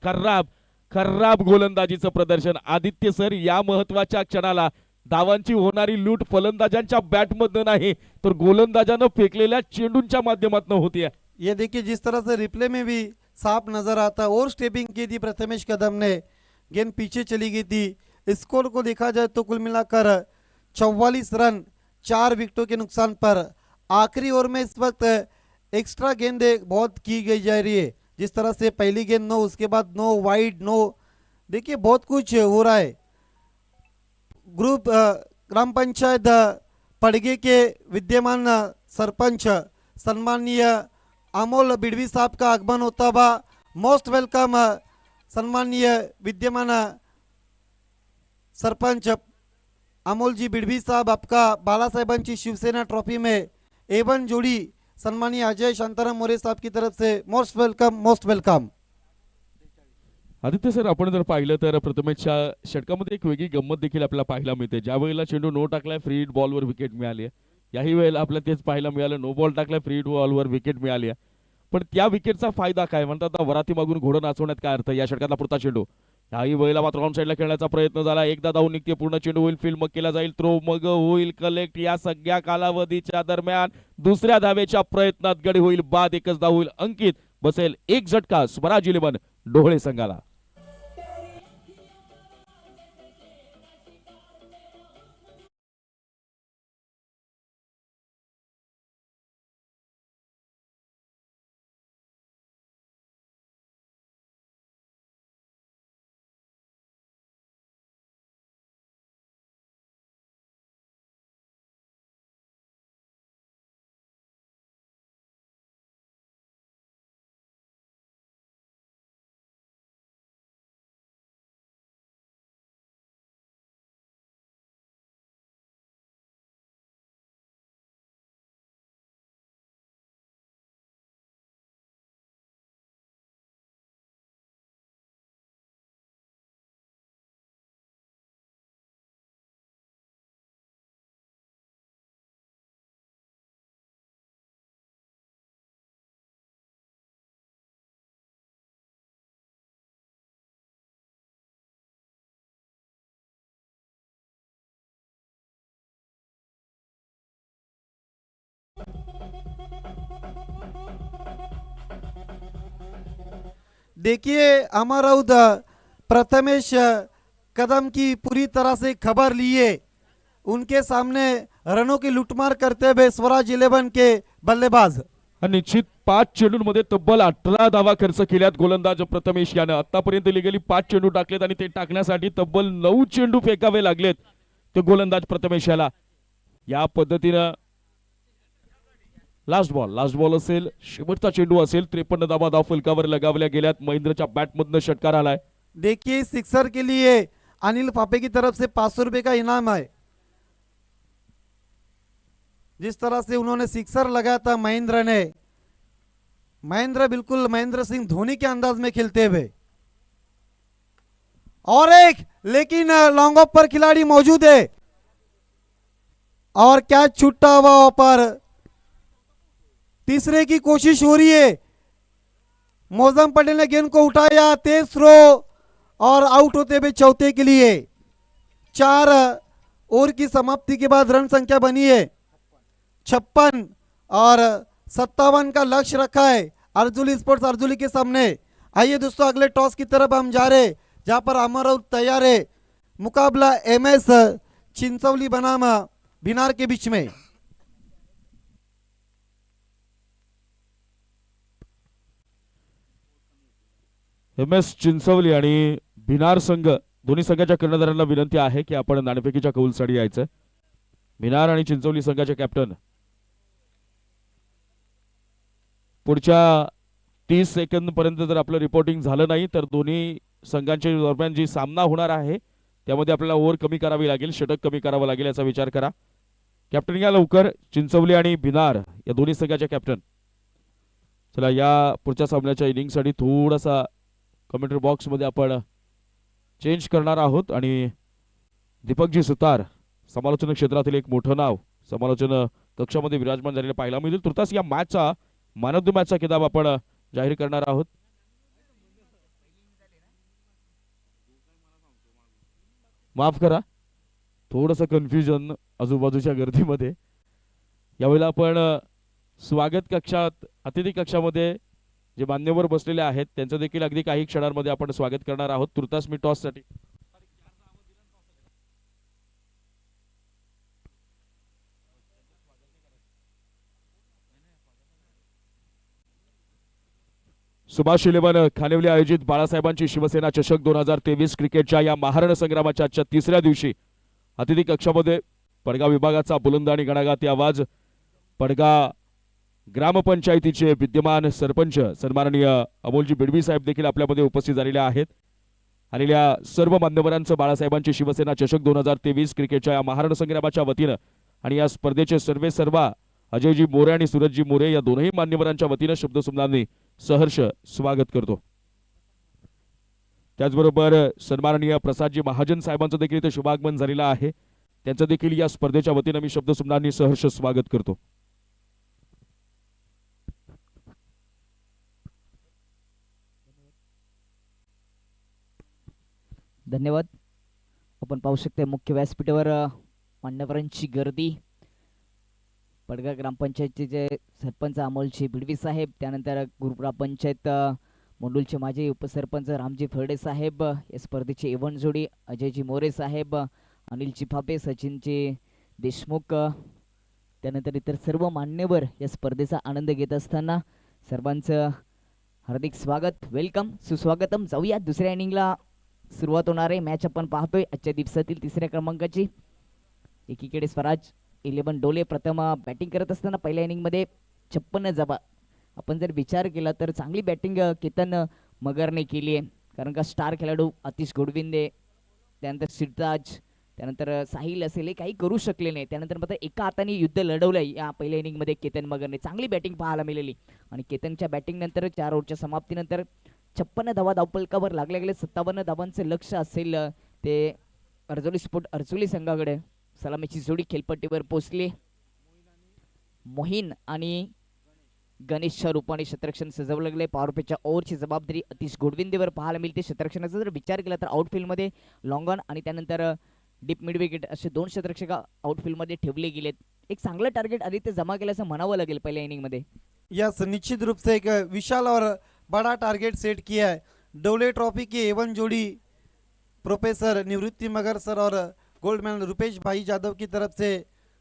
खराब गोलंदाजीचं प्रदर्शन. आदित्य सर, या महत्वाच्या क्षणाला धावांची होणारी लूट फलंदाजांच्या बॅटमधनं नाही तर गोलंदाजानं फेकलेल्या चेंडूंच्या माध्यमातून होती. ये देखिए जिस तरह से रिप्ले में भी साफ नजर आता, और स्टेपिंग की थी प्रथमेश कदम ने, गेंद पीछे चली गई थी। स्कोर को देखा जाए तो कुल मिलाकर 44 रन 4 विकेटों के नुकसान पर आखिरी ओवर में इस वक्त एक्स्ट्रा गेंदें बहुत की गई जा रही है। जिस तरह से पहली गेंद नो, उसके बाद नो, वाइड नो, देखिए बहुत कुछ हो रहा है। ग्रुप ग्राम पंचायत पड़गे के विद्यमान सरपंच सम्माननीय अमोल बिड़वी साहब का आगमन होता हुआ मोस्ट वेलकम सम्माननीय विद्यमान सरपंच अमोल जी बिड़वी साहब, आपका बाला साहेबांची शिवसेना ट्रॉफी में एवन जोड़ी सम्माननीय अजय शांताराम मोरे साहब की तरफ से most welcome, most welcome. Aditya sir, आपण जर पाहिलं तर प्रथमेशच्या षटकामध्ये एक वेगळी गंमत देखील आपल्याला पाहायला मिळते. ज्या वेळेला चेंडू नो टाकलाय, फ्री हिट बॉलवर विकेट मिळाली आहे. याही वेळेला आपल्याला तेच पाहायला मिळालं, नो बॉल टाकलाय, फ्री हिट बॉलवर विकेट मिळाली आहे. पण त्या विकेटचा फायदा काय, म्हणतात वराती मागून घोडं नाचवण्यात काय अर्थ. या षटकातला पुढचा चेंडू, याही वेळेला मात्र ऑन साईडला खेळण्याचा प्रयत्न झाला. एकदा धावून निघते, पूर्ण चेंडू होईल फील्ड, मग केला जाईल थ्रो, मग होईल कलेक्ट. या सगळ्या कालावधीच्या दरम्यान दुसऱ्या धावेच्या प्रयत्नात गडी होईल बाद, एकच धाव होईल अंकित, बसेल एक झटका स्वराज 11 डोहळे संघाला. देखिए हमारा उधर प्रथमेश कदम की पूरी तरह से खबर लिए, उनके सामने रनों की लूटमार करते हुए स्वराज 11 के बल्लेबाज। निश्चित 5 चेंडूंमध्ये तब्बल 18 धावा खर्च केल्यात गोलंदाज प्रथमेश यानं. आतापर्यंत लिगली 5 चेंडू टाकलेत आणि ते टाकण्यासाठी तब्बल 9 चेंडू फेकावे लागलेत ते गोलंदाज प्रथमेश याला. या पद्धतीनं लास्ट बॉल असेल, शेवटचा चेंडू असेल. 53 धावा धाव फलकावर लगावल्या गेल्यात. महेंद्रच्या बॅटमधनं षटकार आलाय. देखिए सिक्सर के लिए अनिल पापे की तरफ से 500 रुपए का इनाम है। जिस तरह से उन्होंने सिक्सर लगाया था महेंद्र ने, महेंद्र बिल्कुल महेंद्र सिंह धोनी के अंदाज में खेलते हुए, और एक लेकिन लॉन्ग ऑफ पर खिलाड़ी मौजूद है और कैच छूटा हुआ पर तीसरे की कोशिश हो रही है। मौजम पटेल ने गेंद को उठाया, तेज थ्रो और आउट होते हुए चौथे के लिए। 4 ओवर की समाप्ति के बाद रन संख्या बनी है 56 और 57 का लक्ष्य रखा है अर्जुली स्पोर्ट्स अर्जुली के सामने। आइए दोस्तों अगले टॉस की तरफ हम जा रहे, जहां पर अमर तैयार है। मुकाबला एमएस चिंचौली बनाम भिनार के बीच में। एमएस चिंचवली आणि भिनार संघ, दोन्ही संघाच्या कर्णधारांना विनंती आहे की आपण नाणेफेकीच्या कौलसाठी यायचं. भिनार आणि चिंचवली संघाचे कॅप्टन पुढच्या 30 सेकंद पर्यंत जर आपलं रिपोर्टिंग झालं नाही तर दोन्ही संघांच्या दरम्यान जी सामना होणार आहे त्यामध्ये आपल्याला ओव्हर कमी करावी लागेल, षटक कमी करावं लागेल याचा विचार करा. कॅप्टन या लवकर, चिंचवली आणि भिनार या दोन्ही संघाचे कॅप्टन. चला या पुढच्या सामन्याच्या इनिंगसाठी थोडासा कमेंट्री बॉक्समध्ये आपण चेंज करणार आहोत आणि दीपकजी सुतार समालोचन क्षेत्रातील एक मोठं नाव समालोचन कक्षामध्ये विराजमान झालेलं पाहायला मिळेल. तुर्तास या मॅचचा मॅन ऑफ द मॅचचा किताब आपण जाहीर करणार आहोत. माफ करा, थोडंसं कन्फ्युजन आजूबाजूच्या गर्दीमध्ये. यावेळेला आपण स्वागत कक्षात अतिथी कक्षामध्ये जे मान्यवर बसलेले आहेत त्यांचं देखील अगदी काही क्षणांमध्ये आपण स्वागत करणार आहोत. तुर्तास मी टॉससाठी सुभाष इलेव्हन खानिवली आयोजित बाळासाहेबांची शिवसेना चषक 2023 क्रिकेटच्या या महारण संग्रामाच्या आजच्या तिसऱ्या दिवशी अतिथी कक्षामध्ये पडगाव विभागाचा बुलंद आणि गणागाती आवाज पडगा ग्रामपंचायतीचे विद्यमान सरपंच सन्माननीय अमोलजी बिडवी साहेब देखील आपल्यामध्ये उपस्थित झालेले आहेत. आलेल्या सर्व मान्यवरांचं बाळासाहेबांची शिवसेना चषक 2023 क्रिकेटच्या या महारण संग्रामाच्या वतीनं आणि या स्पर्धेचे सर्वेसर्वा अजयजी मोरे आणि सूरजजी मोरे या दोनही मान्यवरांच्या वतीनं शब्दसुमनांनी सहर्ष स्वागत करतो. त्याचबरोबर सन्माननीय प्रसादजी महाजन साहेबांचं देखील इथे शुभागमन झालेलं आहे. त्यांचं देखील या स्पर्धेच्या वतीनं मी शब्दसुमनांनी सहर्ष स्वागत करतो. धन्यवाद. आपण पाहू शकते मुख्य व्यासपीठावर मान्यवरांची गर्दी. पडगा ग्रामपंचायतीचे सरपंच अमोलजी बिडवी साहेब, त्यानंतर ग्रामपंचायत मोंडूलचे माजी उपसरपंच रामजी फरडे साहेब, या स्पर्धेची एवन जोडी अजयजी मोरे साहेब, अनिल चिफापे, सचिनजी देशमुख, त्यानंतर इतर सर्व मान्यवर या स्पर्धेचा आनंद घेत असताना सर्वांचं हार्दिक स्वागत, वेलकम, सुस्वागतम. जाऊया दुसऱ्या इनिंगला सुरुवात होणार आहे. मॅच आपण पाहतोय आजच्या दिवसातील तिसऱ्या क्रमांकाची. एकीकडे स्वराज 11 डोले प्रथम बॅटिंग करत असताना पहिल्या इनिंगमध्ये 56 जबा. आपण जर विचार केला तर चांगली बॅटिंग केतन मगरने केली आहे, कारण का स्टार खेळाडू आतिश गोडविंदे, त्यानंतर सिरताज, त्यानंतर साहिल असेल, हे काही करू शकले नाही. त्यानंतर मात्र एका हाताने युद्ध लढवलंय या पहिल्या इनिंगमध्ये केतन मगरने. चांगली बॅटिंग पाहायला मिळाली आणि केतनच्या बॅटिंग नंतर 4 ओव्हरच्या समाप्तीनंतर 56 धावा धावपलकावर लागल्या गेले. 57 धावांचे लक्ष असेल ते अर्जुली स्पोर्ट अर्जुली संघाकडे. सलामीची जोडी खेळपट्टीवर पोहोचली. मोहीन आणि गणेशच्या रूपाने क्षेत्ररक्षण सजवलं गेले. पॉवरप्लेच्या ओव्हरची जबाबदारी अतिश गोडविंदेवर पाहायला मिळते. क्षेत्ररक्षणाचा जर विचार केला तर आउटफील्डमध्ये लॉंगॉन आणि त्यानंतर डीप मिड विकेट असे 2 क्षेत्ररक्षक आउटफील्डमध्ये ठेवले गेलेत. एक चांगलं टार्गेट आदित्य जमा केल्याचं म्हणावं लागेल पहिल्या इनिंगमध्ये. यस, निश्चित रूप से एक विशाल और बड़ा टारगेट सेट किया है. डोले ट्रॉफी की एवन जोड़ी प्रोफेसर निवृत्ति मगर सर और गोल्ड मेडल रुपेश भाई जादव की तरफ से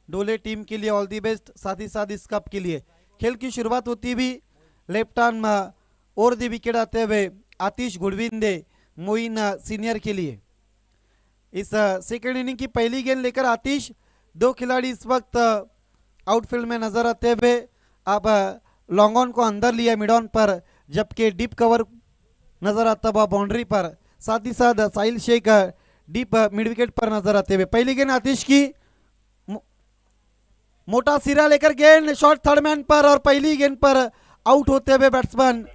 डोले टीम के लिए ऑल दी बेस्ट. साथ ही साथ इस कप के लिए खेल की शुरुआत होती भी लेफ्ट आर्म और दी विकेट आते हुए आतिश गुड़विंदे मोइन सीनियर के लिए. इस सेकेंड इनिंग की पहली गेंद लेकर आतिश, 2 खिलाड़ी इस वक्त आउटफील्ड में नजर आते हुए. अब लॉन्ग ऑन को अंदर लिया मिड ऑन पर, जबकि डीप कवर नजर आता हुआ बाउंड्री पर. साथ ही साथ Sahil Shaikh deep mid wicket पर नजर आते हुए. पहली गेंद आतिश की, मोटा सिरा लेकर गेंद शॉट थर्ड मैन पर और पहली गेंद पर आउट होते हुए बैट्समैन.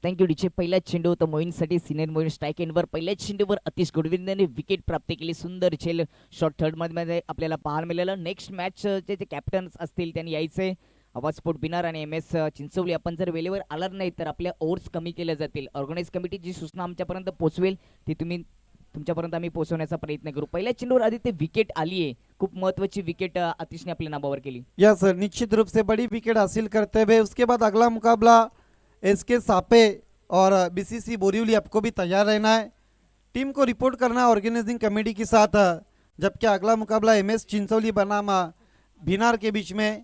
थँक्यू डीचे. पहिला चेंडू होता मोहीनसाठी. सिनियर मोहीन स्ट्राईक एंडवर पहिल्याच चेंडूवर अतिश गोडविंदेने विकेट प्राप्त केली. सुंदर झेल शॉट थर्ड मध्ये आपल्याला पाहायला मिळालं. नेक्स्ट मॅचचे जे कॅप्टन्स असतील त्यांनी यायचे. आवाज स्पोर्ट बिनार आणि MS चिंचवली. आपण जर वेळेवर आलार नाही तर आपल्या ओव्हर्स कमी केल्या जातील. ऑर्गनाइज कमिटी जी सूचना आमच्यापर्यंत पोहोचवेल ती तुमच्यापर्यंत आम्ही पोहोचवण्याचा प्रयत्न करू. पहिल्या चेंडूवर आदित्य विकेट आली आहे. खूप महत्वाची विकेट आतिशने आपल्या नावावर केली. यस, निश्चित रूप से बड़ी विकेट हासिल करते हुए उसके बाद अगला मुकाबला SK सापे और BCC बोरीवली. आपको भी तैयार रहना है, टीम को रिपोर्ट करना है ऑर्गेनाइजिंग कमेटी के साथ. जबकि अगला मुकाबला MS चिंचौली बनाम भिनार के बीच में.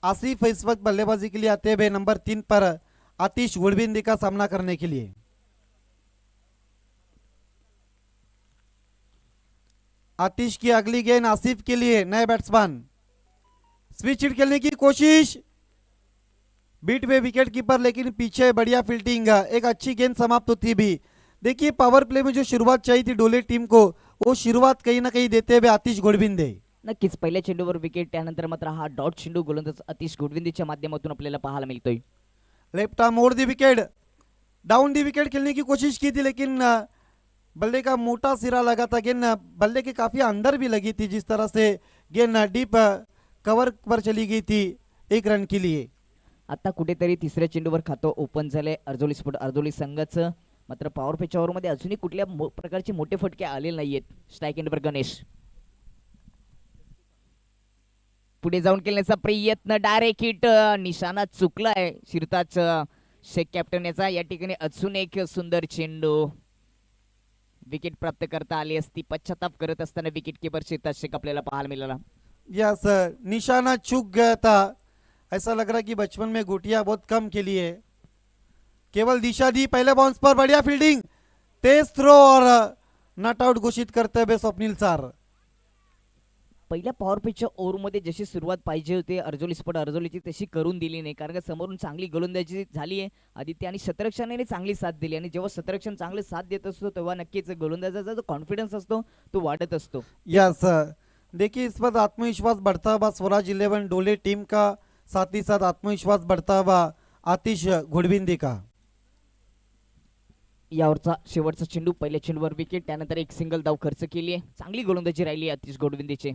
आसिफ इस वक्त बल्लेबाजी के लिए आते हुए नंबर 3 पर आतिश गुड़विंदे का सामना करने के लिए. आतिश की अगली गेंद आसिफ के लिए, नए बैट्समैन. स्विच हिट खेलने की कोशिश, बीट में विकेट कीपर लेकिन पीछे बढ़िया फील्डिंग. एक अच्छी गेंद समाप्त होती भी. देखिए पावर प्ले में जो शुरुआत चाहिए थी डोले टीम को वो शुरुआत कहीं ना कहीं देते हुए आतिश गोडबिंदे. नक्कीच पहिल्या चेंडूवर विकेट, त्यानंतर मात्र हा डॉट चेंडू गोलंदाज आतिश गोडविंदेच्या माध्यमातून आपल्याला पाहायला मिळतोय. Left arm over the wicket, down the wicket खेलने की कोशिश की थी लेकिन बल्ले का मोटा सिरा लगा था. गेंद बल्ले के काफी अंदर भी लगी थी, जिस तरह से गेंद डीप कवर पर चली गई थी 1 रन के लिए. आता कुठेतरी तिसऱ्या चेंडूवर खातं ओपन झालंय अर्जोली स्पोर्ट अर्जोली संघाचं. मात्र पॉवर प्लेच्या ओव्हरमध्ये अजूनही कुठल्या प्रकारचे मोठे फटके आलेले नाहीयेत. स्ट्राईक एंडवर गणेश पुढे जाऊन खेळण्याचा प्रयत्न, डायरेक्ट हिट, निशाणा चुकलाय शिरताज शेख कॅप्टन याचा. या ठिकाणी अजून एक सुंदर चेंडू, विकेट प्राप्त करता आली असती. पश्चाताप करत असताना विकेट किपर शिरताज शेख आपल्याला पाहायला मिळाला. यस, निशाना चूक गया था. ऐसा लग रहा कि बचपन में गोटियां बहुत कम खेली है. केवल दिशा दी, पहले बाउंस पर बढ़िया फील्डिंग, तेज थ्रो और नॉट आउट घोषित करते हुए स्वप्निल चार. पहिल्या पॉवर पिचच्या ओव्हरमध्ये जशी सुरुवात पाहिजे होती अर्जोली स्पोर्ट अर्जोलीची तशी करून दिली नाही, कारण का समोरून चांगली गोलंदाजी झाली आहे आदित्य आणि शतरक्षणाने चांगली साथ दिली. आणि जेव्हा शतरक्षण चांगले साथ देत असतो तेव्हा नक्कीच गोलंदाजाचा जो कॉन्फिडन्स असतो तो वाढत असतो. यस, देखिए इस पर आत्मविश्वास बढ़ता हुआ स्वराज 11 डोले टीम का, साथ ही साथ आत्मविश्वास बढ़ता हुआ आतिश घोडबिंदे का. यावरचा शेवटचा चेंडू, पहिल्या चेंडूवर विकेट, त्यानंतर एक सिंगल धाव खर्च केली आहे. चांगली गोलंदाजी राहिली आतिश गोडविंदेची.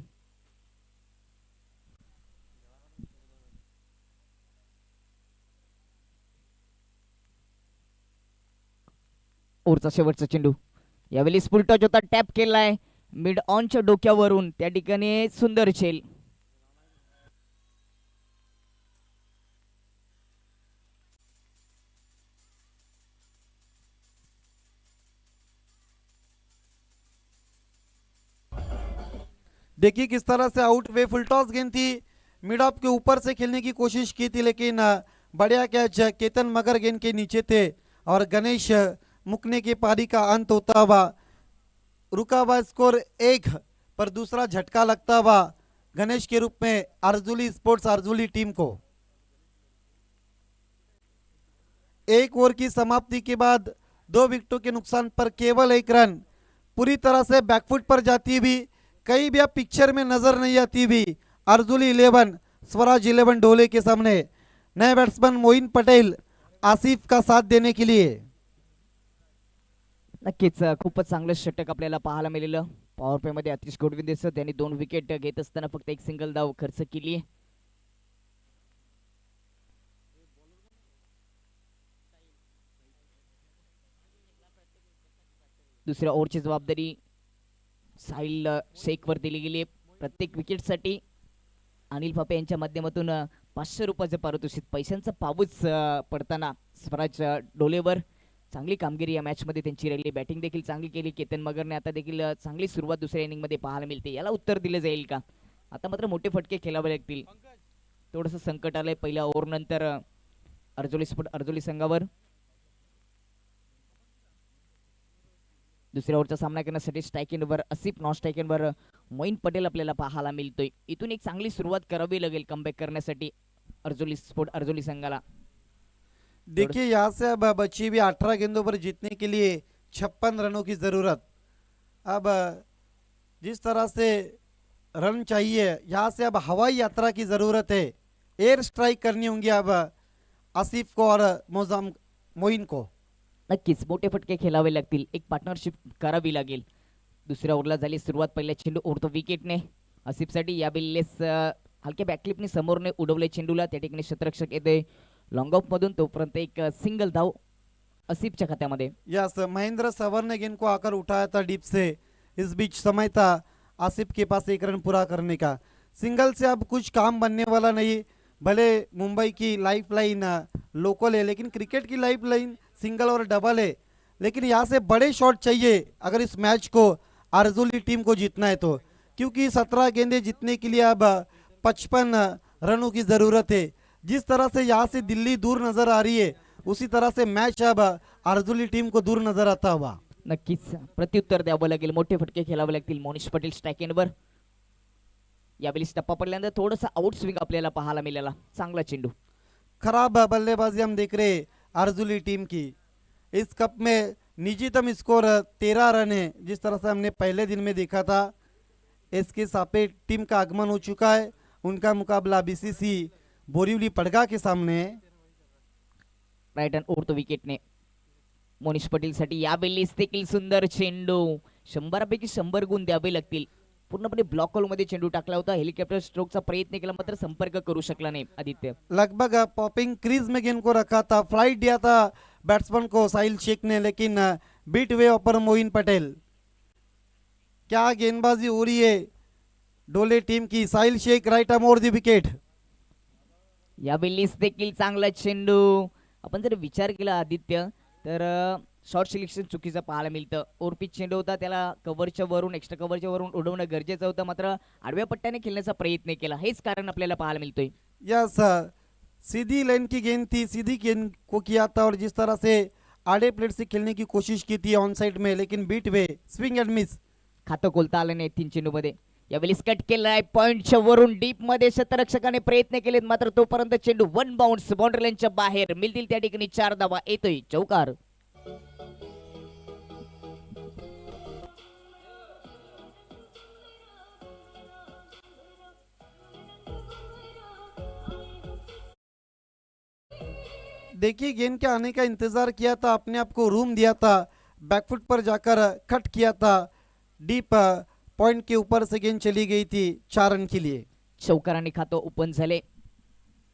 ओव्हरचा शेवटचा चेंडू, यावेळी फुल टच होता, टॅप केलाय मिड ऑनच्या डोक्यावरून, त्या ठिकाणी सुंदर झेल. देखिए किस तरह से आउट वे फुल टॉस गेंद थी, मिड ऑफ के ऊपर से खेलने की कोशिश की थी लेकिन बढ़िया कैच केतन मगर गेंद के नीचे थे और गणेश मुकने की पारी का अंत होता हुआ रुका हुआ स्कोर 1 पर दूसरा झटका लगता हुआ गणेश के रूप में अर्जुली स्पोर्ट्स अर्जुली टीम को. 1 ओवर की समाप्ति के बाद 2 विकेटों के नुकसान पर केवल 1 रन, पूरी तरह से बैकफुट पर जाती हुई, कहीं भी आप पिक्चर में नजर नहीं आती हुई अर्जुली 11 स्वराज 11 डोले के सामने नए बैट्समैन मोइन पटेल आसिफ का साथ देने के लिए. नक्कीच खूपच चांगलं षटक आपल्याला पाहायला मिळालं. पॉवर प्ले मध्ये आतिश गोडविंदेसह त्यांनी 2 विकेट घेत असताना फक्त एक सिंगल धाव खर्च केली. दुसऱ्या ओव्हरची जबाबदारी साहिल शेख वर दिली गेली. प्रत्येक विकेटसाठी अनिल फापे यांच्या माध्यमातून 500 रुपयाचं पारितोषिक, पैशांचा पाऊस पडताना स्वराज डोलेवर. चांगली कामगिरी या मॅच मध्ये त्यांची राहिली. बॅटिंग देखील चांगली केली केतन मगरने. आता देखील चांगली सुरुवात दुसऱ्या इनिंग मध्ये पाहायला मिळते. याला उत्तर दिले जाईल का? आता मात्र मोठे फटके खेळावे लागतील. थोडंसं संकट आलंय पहिल्या ओव्हर नंतर अर्जोली स्पोर्ट अर्जोली संघावर. दुसऱ्या ओव्हरचा सामना करण्यासाठी स्ट्राईक एंडवर आसिफ, नॉन स्ट्राईक एंडवर मोईन पटेल आपल्याला पाहायला मिळतोय. इथून एक चांगली सुरुवात करावी लागेल कमबॅक करण्यासाठी अर्जोली स्पोर्ट अर्जोली संघाला. देखिए यहाँ से अब बची हुई 18 गेंदों पर जीतने के लिए 56 रनों की जरूरत. अब जिस तरह से रन चाहिए, यहाँ से अब हवाई यात्रा की जरूरत है. एयर स्ट्राइक करनी होंगी अब आसिफ को और मोइन को. नक्कीच मोठे फटके खेळावे लागतील. एक पार्टनरशिप करावी लागेल. दुसऱ्या ओव्हरला झाली सुरुवात. पहिल्या चेंडू उडतो विकेटने आसिफसाठी. या बिल्लेस हलक्या बॅकलिपने समोरने उडवले चेंडूला. त्या ठिकाणी शतरक्षक येते लॉंग ऑफ मधून. तोपर्यंत एक सिंगल धाव आसिफच्या खात्यामध्ये. यस, महेंद्र सवर ने गेंद को आकर उठाया था डीप से. इस बीच समय था आसिफ के पास 1 रन पूरा करने का. सिंगल से अब कुछ काम बनने वाला नहीं. भले मुंबई की लाइफलाइन लोकल है लेकिन क्रिकेट की लाइफलाइन सिंगल और डबल है. लेकिन यहाँ से बड़े शॉट चाहिए अगर इस मैच को अर्जुली टीम को जीतना है तो, क्योंकि 17 गेंदें जीतने के लिए अब 55 रनों की जरूरत है. जिस तरह से यहाँ से दिल्ली दूर नजर आ रही है उसी तरह से मैच अब अर्जुली टीम को दूर नजर आता हुआ. नक्कीच प्रत्युत्तर द्यावं लागेल. मोठे फटके खेळावे लागतील. मोनिश पटेल स्ट्राईक एंडवर. यावेळी टप्पा पडल्यानंतर थोडासा आउट स्विंग आपल्याला पाहायला मिळाला. चांगला चेंडू. खराब बल्लेबाजी हम देख रहे अर्जुली टीम की. इस कप में निजीतम स्कोर 13 रन है। जिस तरह से हमने पहले दिन में देखा था, इसके सापे टीम का आगमन हो चुका है। उनका मुकाबला बीसीसी बोरीवली पडगा के सामने है। राईट हँड ओढतो विकेटने मोनिश पटेल साठी यावेळेस देखील सुंदर चेंडू 100पैकी 100 गुण द्यावे लागतील. पूर्णपणे ब्लॉक होल मध्ये चेंडू टाकला होता. हेलिकॉप्टर स्ट्रोकचा प्रयत्न केला मात्र संपर्क करू शकला नाही आदित्य. लगभग पॉपिंग क्रीज में गेंद को रखा था, फ्लाइट दिया था बैट्समैन को साहिल शेख ने, लेकिन बीट वे ओपर मोइन पटेल। क्या गेंदबाजी हो रही है डोले टीम की। Sahil Shaikh right arm over the wicket. यावेळेस देखील चांगला चेंडू. आपण जर विचार केला आदित्य तर शॉर्ट सिलेक्शन चुकीचं पाहायला मिळतं. ओरपीच चेंडू होता, त्याला कव्हरच्या वरून एक्स्ट्रा कव्हरच्या वरून उडवणं गरजेचं होतं, मात्र आडव्या पट्ट्याने खेळण्याचा प्रयत्न केला. हेच कारण आपल्याला पाहायला मिळतोय. यस, सीधी लाइन की गेंद थी, सीधी गेंद को किया था और जिस तरह से आड़े प्लेट से खेलने की कोशिश की थी ऑन साइड में, लेकिन बीट वे स्विंग एंड मिस। खातं खोलता आलं नाही 3 चेंडू मध्ये. यावेळेस कट केलाय पॉइंटच्या वरून डीप मध्ये शतरक्षकाने प्रयत्न केलेत, मात्र तोपर्यंत चेंडू 1 बाउन्स बाउंड्री लाईनच्या बाहेर. मिळतील त्या ठिकाणी 4 धावा. येतोय चौकार. देखिए, गेंद के आने का इंतजार किया था, अपने आप को रूम दिया था, बैकफुट पर जाकर कट किया था, डीप पॉइंट के ऊपर से गेंद चली गई थी 4 रन के लिए। चौकाराने खातं ओपन झाले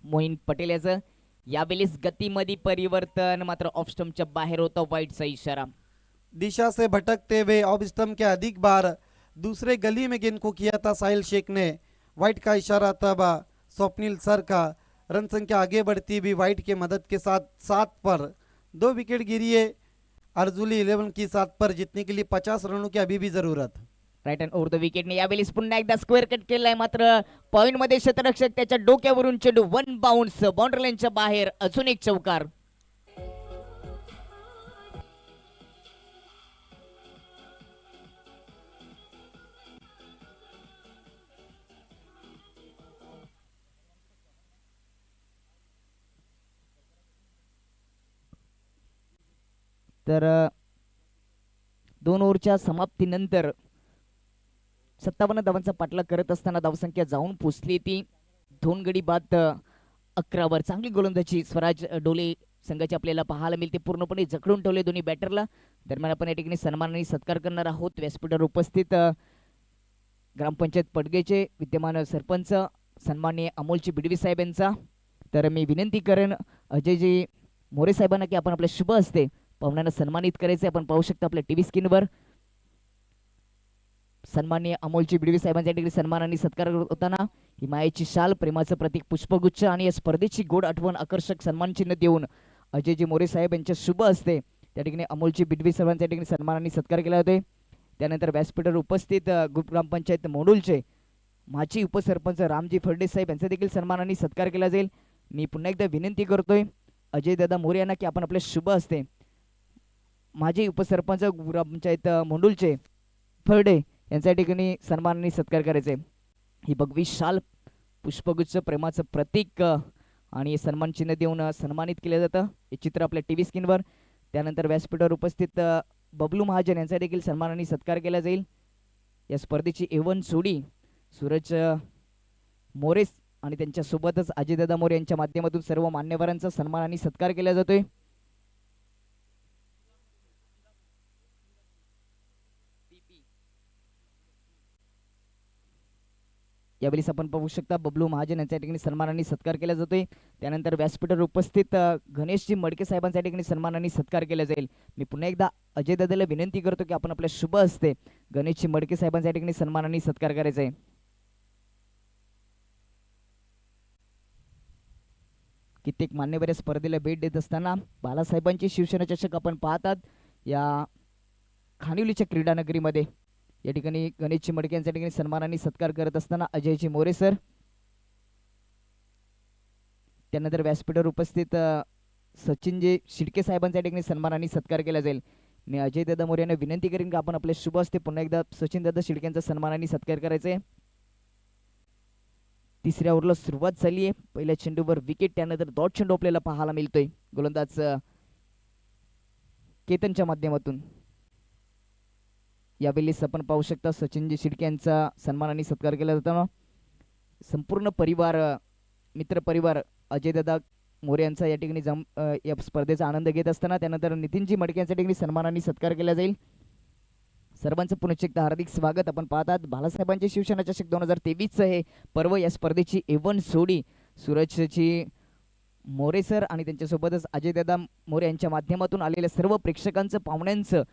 मोईन पटेल याचं. यावेळेस गतीमध्ये परिवर्तन, मात्र ऑफ स्टंपच्या बाहेर होता. वाईटचा इशारा. दिशा से भटकते हुए ऑफ स्टंप के अधिक बार दूसरे गली में गेंद को किया था साहिल शेख ने। वाइट का इशारा तब स्वप्निल सर का। रन संख्या आगे बढ़ती भी वाइट के मदद के साथ 7 पर 2 विकेट गिरी है। अर्जुली 11 की 7 पर जीतने के लिए 50 रनों की अभी भी जरूरत। राईट हँड ओव्हर द विकेटने यावेळेस पुन्हा एकदा स्क्वेअर कट केलाय, मात्र पॉइंट मध्ये शतरक्षक त्याच्या डोक्यावरून चेंडू 1 बाउन्स बाउंड्री लाईनच्या बाहेर. अजून एक चौकार. तर 2 ओव्हरच्या समाप्तीनंतर 57 धावांचा पाठलाग करत असताना धावसंख्या जाऊन पोचली ती 2 गडी बाद 11 वर. चांगली गोलंदाजी स्वराज डोले संघाची आपल्याला पाहायला मिळते. पूर्णपणे जखडून ठेवले दोन्ही बॅटरला. दरम्यान आपण या ठिकाणी सन्मान आणि सत्कार करणार आहोत. व्यासपीठावर उपस्थित ग्रामपंचायत पडगेचे विद्यमान सरपंच सन्माननीय अमोलजी बिडवी साहेब यांचा. तर मी विनंती करेन अजयजी मोरे साहेबांना की आपण आपल्या शुभ हस्ते पाहुण्यांना सन्मानित करायचे. आपण पाहू शकता आपल्या टीव्ही स्क्रीनवर सन्माननीय अमोलजी बिडवी साहेबांच्या ठिकाणी सन्मान आणि सत्कार होताना ही मायेची शाल, प्रेमाचं प्रतीक पुष्पगुच्छ आणि या स्पर्धेची गोड आठवण आकर्षक सन्मान चिन्ह देऊन अजयजी मोरे साहेब यांच्या शुभ हस्ते त्या ठिकाणी अमोलजी बिडवी साहेबांच्या ठिकाणी सन्मान आणि सत्कार केला होते. त्यानंतर व्यासपीठावर उपस्थित ग्रामपंचायत मोडूलचे माजी उपसरपंच रामजी फर्डे साहेब यांचा देखील सन्मान आणि सत्कार केला जाईल. मी पुन्हा एकदा विनंती करतोय अजयदादा मोरे यांना की आपण आपल्या शुभ हस्ते माजी उपसरपंच ग्रामपंचायत मोंडूलचे फर्डे यांच्या ठिकाणी सन्मान आणि सत्कार करायचे. ही भगवी शाल, पुष्पगुच्छ, प्रेमाचं प्रतीक आणि सन्मान चिन्ह देऊन सन्मानित केलं जातं. हे चित्र आपल्या टीव्ही स्क्रीनवर. त्यानंतर व्यासपीठावर उपस्थित बबलू महाजन यांचा देखील सन्मान आणि सत्कार केला जाईल. या स्पर्धेची एवन जोडी सूरज मोरे आणि त्यांच्यासोबतच अजयदादा मोरे यांच्या माध्यमातून सर्व मान्यवरांचा सन्मान आणि सत्कार केला जातोय. यावेळेस आपण पाहू शकता बबलू महाजन यांच्या ठिकाणी सन्मान आणि सत्कार केला जातोय. त्यानंतर व्यासपीठावर उपस्थित गणेशजी मडके साहेबांच्या ठिकाणी सन्मान आणि सत्कार केला जाईल. मी पुन्हा एकदा अजय दादाला विनंती करतो की आपण आपल्या शुभ हस्ते गणेशजी मडके साहेबांच्या ठिकाणी सन्मान आणि सत्कार करायचा आहे. कित्येक मान्यवर या स्पर्धेला भेट देत असताना बालासाहेबांची शिवसेना चषक आपण पाहतात या खानिवलीच्या क्रीडा नगरीमध्ये. या ठिकाणी गणेशजी मडके यांच्या ठिकाणी सन्मान आणि सत्कार करत असताना अजयजी मोरे सर. त्यानंतर व्यासपीठावर उपस्थित सचिनजी शिडके साहेबांच्या ठिकाणी सन्मान आणि सत्कार केला जाईल. मी अजय दादा मोरे यांना विनंती करेन की आपण आपले शुभ हस्ते पुन्हा एकदा सचिन दादा शिडकेंचा सन्मान आणि सत्कार करायचा आहे. तिसऱ्या ओव्हरला सुरुवात झाली आहे. पहिल्या चेंडूवर विकेट, त्यानंतर डॉट चेंडू आपल्याला पाहायला मिळतोय. गोलंदाज केतनच्या माध्यमातून यावेळेस आपण पाहू शकता सचिनजी शिर्के यांचा सन्मान आणि सत्कार केला जाताना संपूर्ण परिवार मित्र परिवार अजयदादा मोरे यांचा या ठिकाणी या स्पर्धेचा आनंद घेत असताना त्यानंतर नितीनजी मडके यांच्या ठिकाणी सन्मान आणि सत्कार केला जाईल. सर्वांचं पुनश्च एकदा हार्दिक स्वागत. आपण पाहतात बाळासाहेबांचे शिवसेना चषक 2023 हे पर्व. या स्पर्धेची एवन सोडी सूरजची मोरे सर आणि त्यांच्यासोबतच अजयदादा मोरे यांच्या माध्यमातून आलेल्या सर्व प्रेक्षकांचं पाहुण्यांचं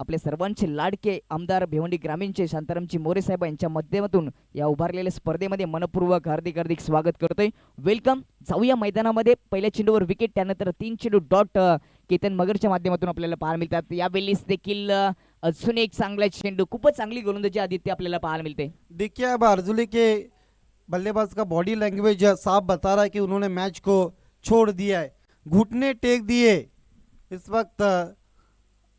आपले सर्वांचे लाडके आमदार भिवंडी ग्रामीणचे शांतारामजी मोरे साहेब यांच्या माध्यमातून या उभारलेल्या स्पर्धेमध्ये मनपूर्वक हार्दिक हार्दिक स्वागत करतोय. वेलकम. जाऊया मैदानामध्ये. पहिल्या चेंडूवर विकेट, त्यानंतर 3 चेंडू डॉट केतन मगरच्या माध्यमातून आपल्याला पाहायला मिळतात. यावेळेस देखील अजून एक चांगला चेंडू, खूपच चांगली गोलंदाजी आदित्य आपल्याला पाहायला मिळते. देखिए अब अर्जुली के बल्लेबाज का बॉडी लैंग्वेज साफ बता रहा है कि उन्होंने मैच को छोड़ दिया है, घुटने टेक दिए इस वक्त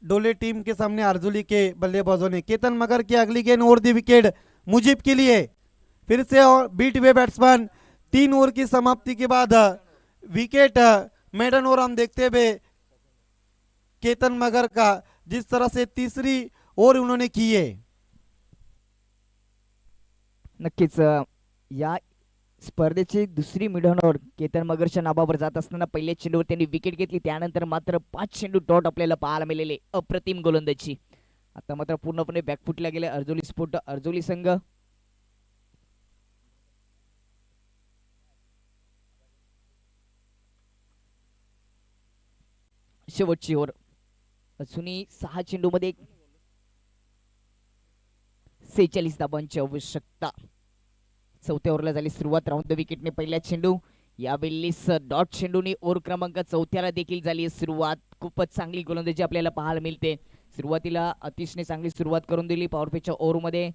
डोले टीम के सामने अर्जुली के बल्लेबाजों ने. केतन मगर की अगली गेंद ओवर दी विकेट मुजीब के लिए. फिर से और बीट हुए बैट्समैन. 3 ओवर की समाप्ति के बाद विकेट मेडन ओवर हम देखते हुए केतन मगर का जिस तरह से तीसरी ओवर उन्होंने की है. नक्कीच या स्पर्धेची दुसरी मिडन ओव्हर केतन मगरच्या नावावर जात असताना पहिल्या चेंडूवर त्यांनी विकेट घेतली. त्यानंतर मात्र 5 चेंडू डॉट आपल्याला पाहायला मिळाले. अप्रतिम गोलंदाजी. आता मात्र पूर्णपणे बॅकफुटला गेले अर्जुली स्पोर्ट अर्जुली संघ. शेवटची ओव्हर. अजूनही 6 चेंडू मध्ये 46 धावांची आवश्यकता. चौथ्या ओव्हरला झाली सुरुवात. राऊंड द विकेटने पहिला चेंडू. यावेळेस डॉट चेंडूने ओव्हर क्रमांक 4थ्याला देखील झाली सुरुवात. खूपच चांगली गोलंदाजी आपल्याला पाहायला मिळते. सुरुवातीला अतिशय चांगली सुरुवात करून दिली. पॉवर प्लेच्या ओव्हरमध्ये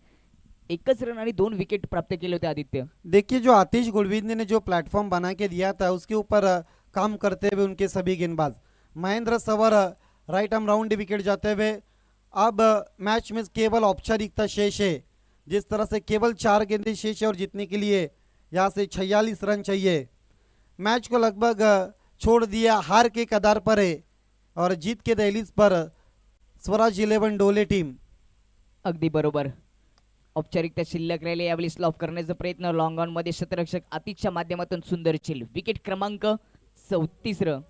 1 रन आणि 2 विकेट प्राप्त केले होते आदित्य. देखिए जो आतिश गुलविंदे ने जो प्लेटफॉर्म बना के दिया था उसके ऊपर काम करते हुए उनके सभी गेंदबाज. महेंद्र सवर राइट आर्म राउंड विकेट जाते हुए. अब मैच में केवल औपचारिकता शेष है. जिस तरह से केवल 4 गेंदें शेष है और जीतने के लिए यहाँ से 46 रन चाहिए. मैच को लगभग छोड़ दिया, हार के कगार पर है और जीत के दहलीज पर स्वराज 11 डोले टीम. अगदी बरोबर. औपचारिकता शिल्लक राहिले. यावेळी स्लॉप करण्याचा प्रयत्न. लॉंग ऑन मध्ये शतरक्षक आतिशच्या माध्यमातून सुंदर चिल. विकेट क्रमांक 34.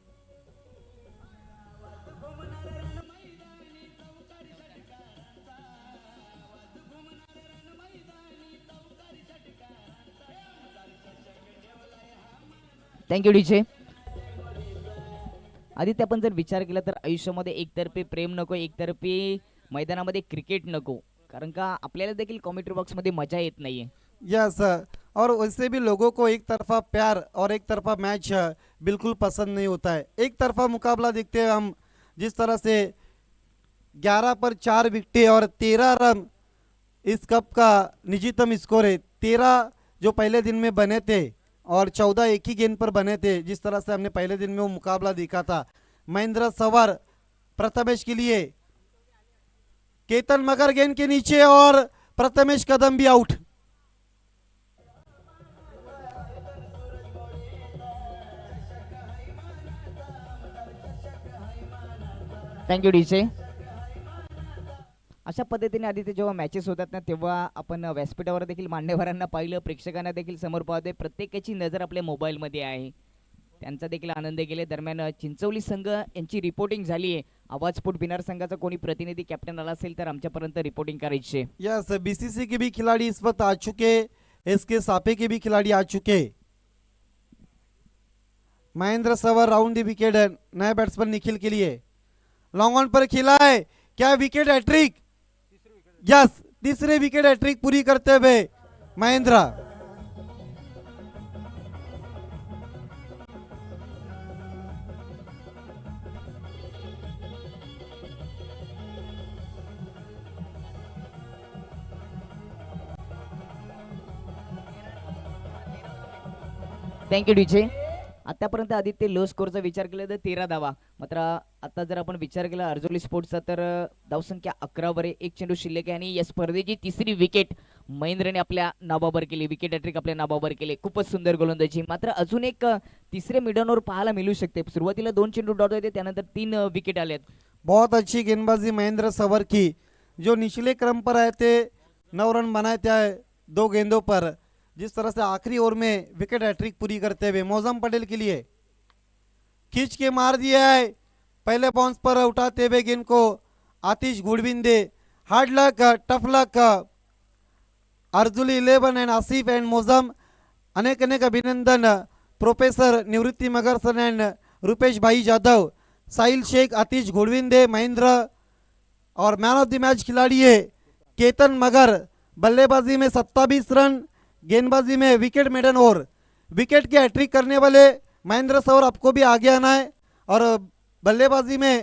Thank you DJ. आदित्य आपण जर विचार केला तर आयुष्यामध्ये एकतर्फी प्रेम नको, एकतर्फी मैदानामध्ये क्रिकेट नको. कारण का आपल्याला देखील कॉमेंट्री बॉक्स मध्ये मजा येत नाहीये. यस और वैसे भी लोगों को एक तरफा प्यार और एक तरफा मैच बिल्कुल पसंद नहीं होता है. एक तरफा मुकाबला देखते हैं हम. जिस तरह से 11 पर 4 विकेटें और 13 रन इस कप का निजीतम स्कोर है. 13 जो पहले दिन में बने थे और 14 एक ही गेंद पर बने थे. जिस तरह से हमने पहले दिन में वो मुकाबला देखा था. महेंद्र सवर प्रथमेश के लिए. केतन मगर गेंद के नीचे और प्रथमेश कदम भी आउट. Thank you DJ. अशा पद्धतीने आदित्य जेव्हा मॅचेस होतात ना तेव्हा आपण व्यासपीठावर देखील मान्यवरांना पाहिलं, प्रेक्षकांना देखील समोर पाहतोय. प्रत्येकाची नजर आपल्या मोबाईलमध्ये आहे. त्यांचा देखील आनंद गेले. दरम्यान चिंचवली संघ यांची रिपोर्टिंग झाली आहे. आवाज स्पोर्ट बिनार संघाचा कोणी प्रतिनिधी कॅप्टन आला असेल तर आमच्यापर्यंत रिपोर्टिंग करायची. यस बीसीसी के भी खिलाड़ी इस वक्त आ चुके. एसके सापे के भी खिलाड़ी आ चुके. महेंद्र सवर राउंड द विकेट नए बैट्समैन निखिल के लिए. लॉन्ग ऑन पर खेला है. क्या विकेट हैट्रिक. यस तीसरे विकेट हैट्रिक पूरी करते हुए महेंद्र. Thank you DJ. आतापर्यंत आदित्य लो स्कोरचा विचार केला तर 13 धावा. मात्र आता जर आपण विचार केला अर्जुली स्पोर्ट्सचा तर धावसंख्या 11 वर 1 चेंडू शिल्लक आहे आणि या स्पर्धेची तिसरी विकेट महेंद्रने आपल्या नावावर केली. विकेट हॅट्रिक आपल्या नावावर केले. खूपच सुंदर गोलंदाजी. मात्र अजून एक तिसरे मिडन ओव्हर पाहायला मिळू शकते. सुरुवातीला 2 चेंडू डॉट होते, त्यानंतर 3 विकेट आलेत. बहुत अच्छी गेंदबाजी महेंद्र सवर की, जो निचले क्रम पर आए थे 9 रन बनाए थे 2 गेंदों पर। जिस तरह से आखिरी ओवर में विकेट हैट्रिक पूरी करते हुए मौजम पटेल के लिए खींच के मार दिया है, पहले बाउंस पर उठाते हुए गेंद को आतिश गुड़बिंदे। हार्ड लक, टफ लक अर्जुल 11 एंड आसिफ एंड मौजम। अनेक अनेक अभिनंदन प्रोफेसर निवृत्ति मगर सर एंड रुपेश भाई जाधव, साहिल शेख, आतिश घोड़विंदे, महेंद्र। और मैन ऑफ द मैच खिलाड़ी है केतन मगर। बल्लेबाजी में 27 रन, गेंदबाजी में विकेट मेडन ओवर। विकेट की हैट्रिक करने वाले महेंद्र सौर आपको भी आगे आना है। और बल्लेबाजी में